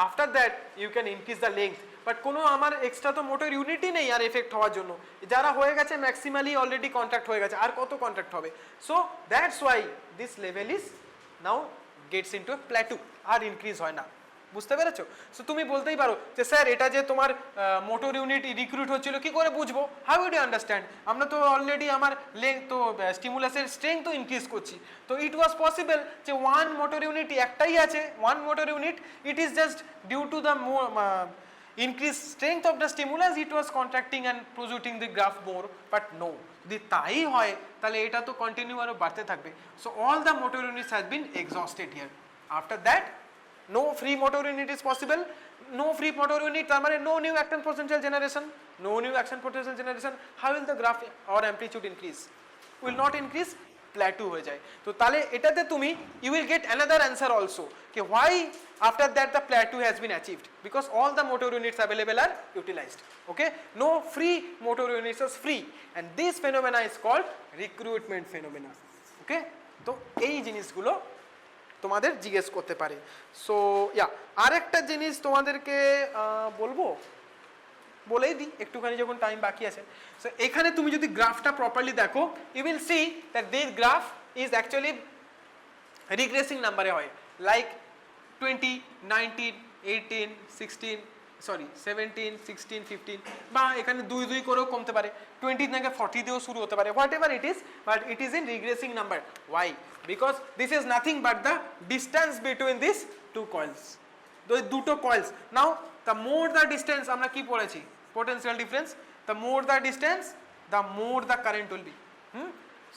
After that you can increase the length, but কোনো আমার এক্সট্রা তো মোটর ইউনিটই নেই আর এফেক্ট হওয়ার জন্য, যারা হয়ে গেছে ম্যাক্সিমালি অলরেডি কন্ট্রাক্ট হয়ে গেছে, আর কত কন্ট্রাক্ট হবে? So that's why this level is now gets into a plateau, আর ইনক্রিজ হয় না। বুঝতে পেরেছো? সো তুমি বলতেই পারো যে স্যার এটা যে তোমার মোটর ইউনিট রিক্রুট হচ্ছিল, কি করে বুঝবো? How would you understand? আমরা তো অলরেডি আমার লেন্থ তো স্টিমুলাসের স্ট্রেংথ তো ইনক্রিজ করছি, তো ইট ওয়াজ পসিবল যে ওয়ান মোটর ইউনিট একটাই আছে, one motor unit, it is just due to the increased strength of the stimulus, it was contracting and producing the graph more, but no, যদি তাই হয় তাহলে এটা তো কন্টিনিউ আরো বাড়তে থাকবে। so all the motor units has been exhausted here. After that no free motor unit is possible. No free motor unit, তার মানে no new action potential generation. No new action potential generation. How will the graph or amplitude increase? Will not increase, plateau হয়ে যায়। তো তাহলে এটাতে তুমি you will get another answer also, okay, why after that the plateau has been achieved? Because all the motor units available are utilized, okay, no free motor units is free, and this phenomena is called recruitment phenomena, okay. তো এই জিনিসগুলো তোমাদের জিজ্ঞেস করতে পারে। সো ইয়া, আরেকটা জিনিস তোমাদেরকে বলবো, বলেই দিই একটুখানি যখন টাইম বাকি আছে। সো এখানে তুমি যদি গ্রাফটা প্রপারলি দেখো, you will see that this graph is actually regressing নাম্বারে হয়, লাইক 20, 19, 18, 16, সরি 17, 16, 15, বা এখানে 2 2 করেও কমতে পারে, 20 থেকে 40 দিয়েও শুরু হতে পারে, whatever it is, but it is in regressing number. Why? Because this is nothing but the distance between this two coils, দুটো coils. Now the more the distance, আমরা কি পড়েছি potential difference, the more the distance the more the current will be,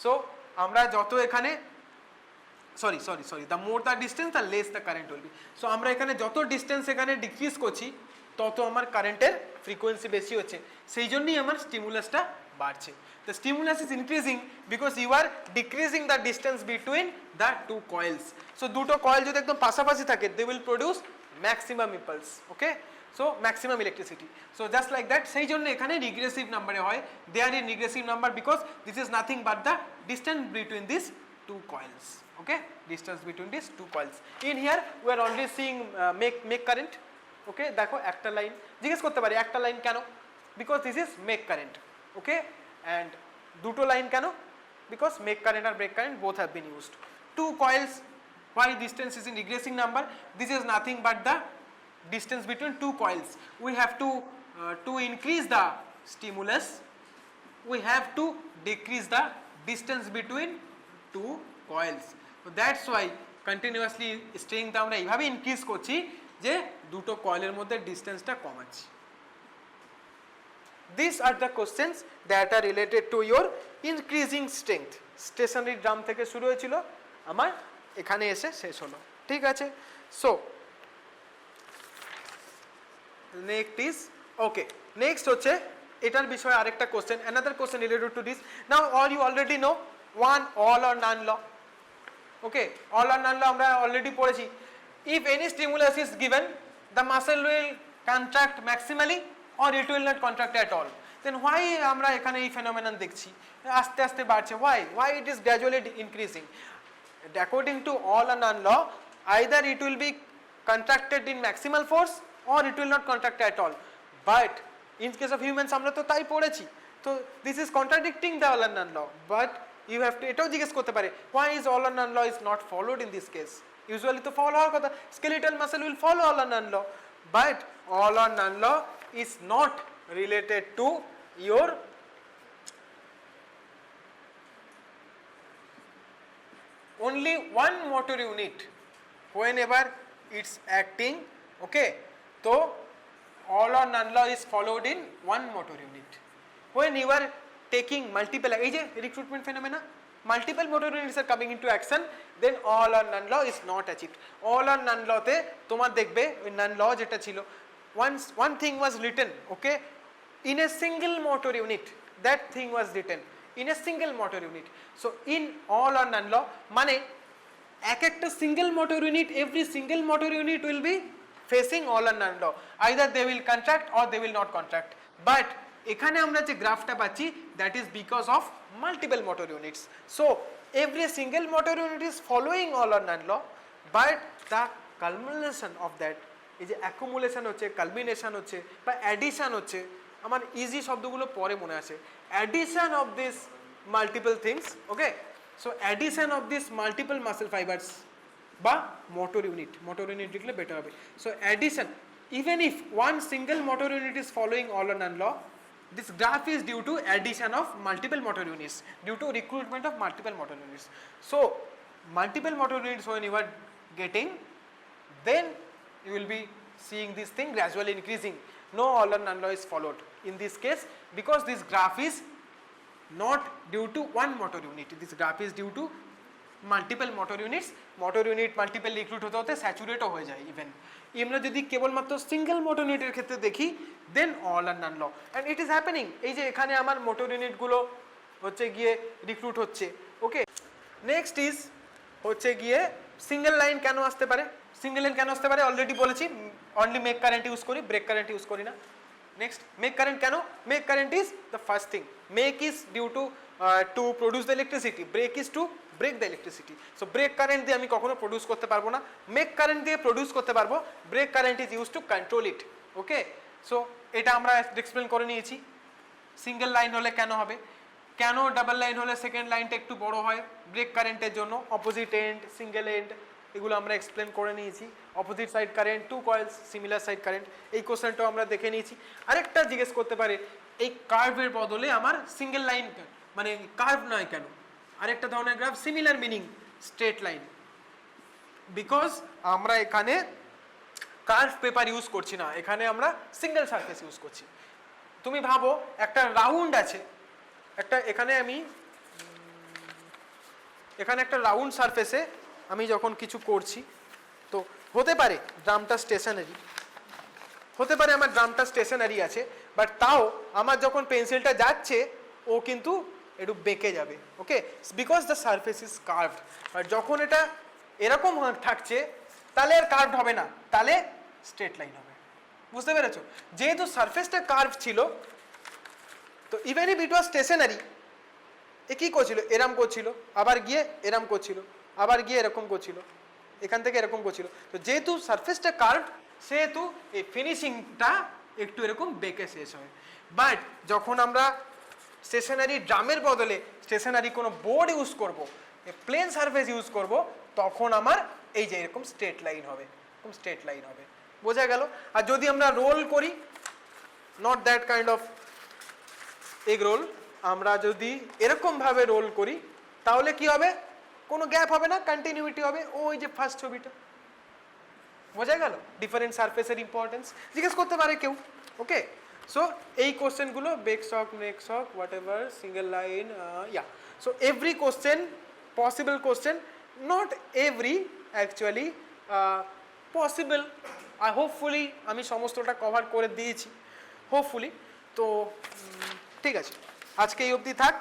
so আমরা যত এখানে sorry the more the distance the less the current will be, so আমরা এখানে যত ডিসটেন্স এখানে ডিক্রিজ করছি তত আমার কারেন্টের ফ্রিকোয়েন্সি বেশি হচ্ছে, সেই জন্যই আমার স্টিমুলাসটা বাড়ছে। The stimulus is increasing because you are decreasing the distance between the two coils. So দুটো কয়েল যদি একদম পাশাপাশি থাকে, they will produce maximum impulse, okay, so maximum electricity. So just like that, সেই জন্য এখানে regressive number হয়, they are in regressive number because this is nothing but the distance between these two coils, okay, distance between these two coils. In here we are only seeing make current, okay, দেখো একটা লাইন, জিজ্ঞেস করতে পারি একটা লাইন কেন? because this is make current, okay, and দুটো লাইন কেন? because make current and break current both have been used. Two coils, why distance is in regressive number? This is nothing but the distance between two coils. We have to increase the stimulus, we have to decrease the distance between two coils. So that's why continuously staying down আমরা এইভাবে ইনক্রিজ করছি যে দুটো কয়েলের মধ্যে ডিসটেন্সটা কমাচ্ছি। These are the questions that are related to your increasing strength. Stationary drum থেকে শুরু হয়েছিল, আমার এখানে এসে শেষ হলো, ঠিক আছে। So next is okay, next হচ্ছে এটার বিষয়ে আরেকটা question, another question related to this. Now all you already know one all or none law, okay all or none law আমরা অলরেডি পড়েছি if any stimulus is given the muscle will contract maximally or it will not contract at all then why আমরা এখানে এই phenomenon দেখছি আস্তে আস্তে বাড়ছে why it is gradually increasing according to all or none law either it will be contracted in maximal force or it will not contract at all but in case of humans আমরা তো তাই পড়েছি তো this is contradicting the all or none law but you have to এটাও জিজ্ঞেস করতে পারে why is all or none law is not followed in this case usually তো follow হওয়ার কথা skeletal muscle will follow all or none law but all or none law is not related to your only one motor unit whenever it's acting okay so all or none law is followed in one motor unit when you are taking multiple ei je recruitment phenomena multiple motor units are coming into action then all or none law is not achieved all or none law te tomar dekhbe oই none law jeta chilo once one thing was written okay in a single motor unit that thing was written in a single motor unit so in all or none law mane ek ekta single motor unit every single motor unit will be facing all or none law either they will contract or they will not contract but এখানে আমরা যে গ্রাফটা পাচ্ছি that is because of multiple motor units so every single motor unit is following all or none law but the culmination of that এই যে accumulation হচ্ছে culmination হচ্ছে বা addition হচ্ছে আমার ইজি শব্দগুলো পরে মনে আসে addition of this multiple things okay so addition of this multiple muscle fibers বা motor unit লিখলে বেটার হবে so addition even if one single motor unit is following all or none law this graph is due to addition of multiple motor units due to recruitment of multiple motor units so multiple motor units when you are getting then you will be seeing this thing gradually increasing no all or none law is followed in this case because this graph is not due to one motor unit this graph is due to multiple motor units multiple recruit হতে হতে স্যাচুরেট হয়ে যায় ইভেন আমরা যদি কেবলমাত্র সিঙ্গেল মোটর ইউনিটের ক্ষেত্রে দেখি then all or none law and it is happening এই যে এখানে আমার মোটর ইউনিটগুলো হচ্ছে গিয়ে রিক্রুট হচ্ছে ওকে নেক্সট ইজ হচ্ছে গিয়ে সিঙ্গেল লাইন কেন আসতে পারে সিঙ্গেল লাইন কেন আসতে পারে অলরেডি বলেছি অনলি মেক কারেন্ট ইউজ করি ব্রেক কারেন্ট ইউজ করি না নেক্সট মেক কারেন্ট কেন make current is the first thing make is due to produce the electricity break is to break the electricity so break current দিয়ে আমি কখনো প্রডিউস করতে পারবো না make current দিয়ে প্রডিউস করতে পারবো break current is used to control it okay so এটা আমরা এক্সপ্লেইন করে নিয়েছি সিঙ্গেল লাইন হলে কেন হবে কেন ডাবল লাইন হলে সেকেন্ড লাইনটা একটু বড় হয় ব্রেক কারেন্টের জন্য অপোজিট এন্ড সিঙ্গেল এন্ড এগুলো আমরা এক্সপ্লেইন করে নিয়েছি opposite side current to coils similar side current এই কোশ্চেনটাও আমরা দেখে নিয়েছি আরেকটা জিজ্ঞেস করতে পারে এই কার্ভের বদলে আমার সিঙ্গেল লাইন মানে কার্ভ নয় কেন আরেকটা ধরনের graph similar meaning straight line because আমরা এখানে কার্ভ পেপার ইউজ করছি না এখানে আমরা সিঙ্গেল সারফেস ইউজ করছি তুমি ভাবো একটা রাউন্ড আছে একটা এখানে একটা রাউন্ড সারফেসে আমি যখন কিছু করছি তো হতে পারে ড্রামটা স্টেশনারি হতে পারে আমার ড্রামটা স্টেশনারি আছে বাট তাও আমার যখন পেন্সিলটা যাচ্ছে ও কিন্তু একটু বেঁকে যাবে okay because the surface is curved আর যখন এটা এরকম থাকছে তাহলে আর কার্ভড হবে না তাহলে স্ট্রেট লাইন হবে বুঝতে পেরেছো যেহেতু সারফেসটা কার্ভ ছিল তো even if it was stationary এ কি করছিল এরম করছিল আবার গিয়ে এরম করছিল আবার গিয়ে এরকম করছিল এখান থেকে এরকম করছিল তো যেহেতু সারফেসটা কার্ভড সেহেতু এই ফিনিশিংটা একটু এরকম বেঁকে শেষ হয় বাট যখন আমরা স্টেশনারি ড্রামের বদলে স্টেশনারি কোনো বোর্ড ইউজ করব প্লেন সারফেস ইউজ করব তখন আমার এই যে এরকম স্ট্রেট লাইন হবে বোঝা গেল আর যদি আমরা রোল করি not that kind of egg roll আমরা যদি এরকম ভাবে রোল করি তাহলে কি হবে কোনো গ্যাপ হবে না কন্টিনিউইটি হবে ওই যে ফার্স্ট ছবিটা বোঝা গেল ডিফারেন্ট সারফেসের ইম্পর্টেন্স জিজ্ঞেস করতে পারে কেউ ওকে so এই কোশ্চেন গুলো break shock make shock whatever single line so every question possible question not every actually possible I hopefully আমি সমস্তটা কভার করে দিয়েছি hopefully তো ঠিক আছে আজকে এই অবধি থাক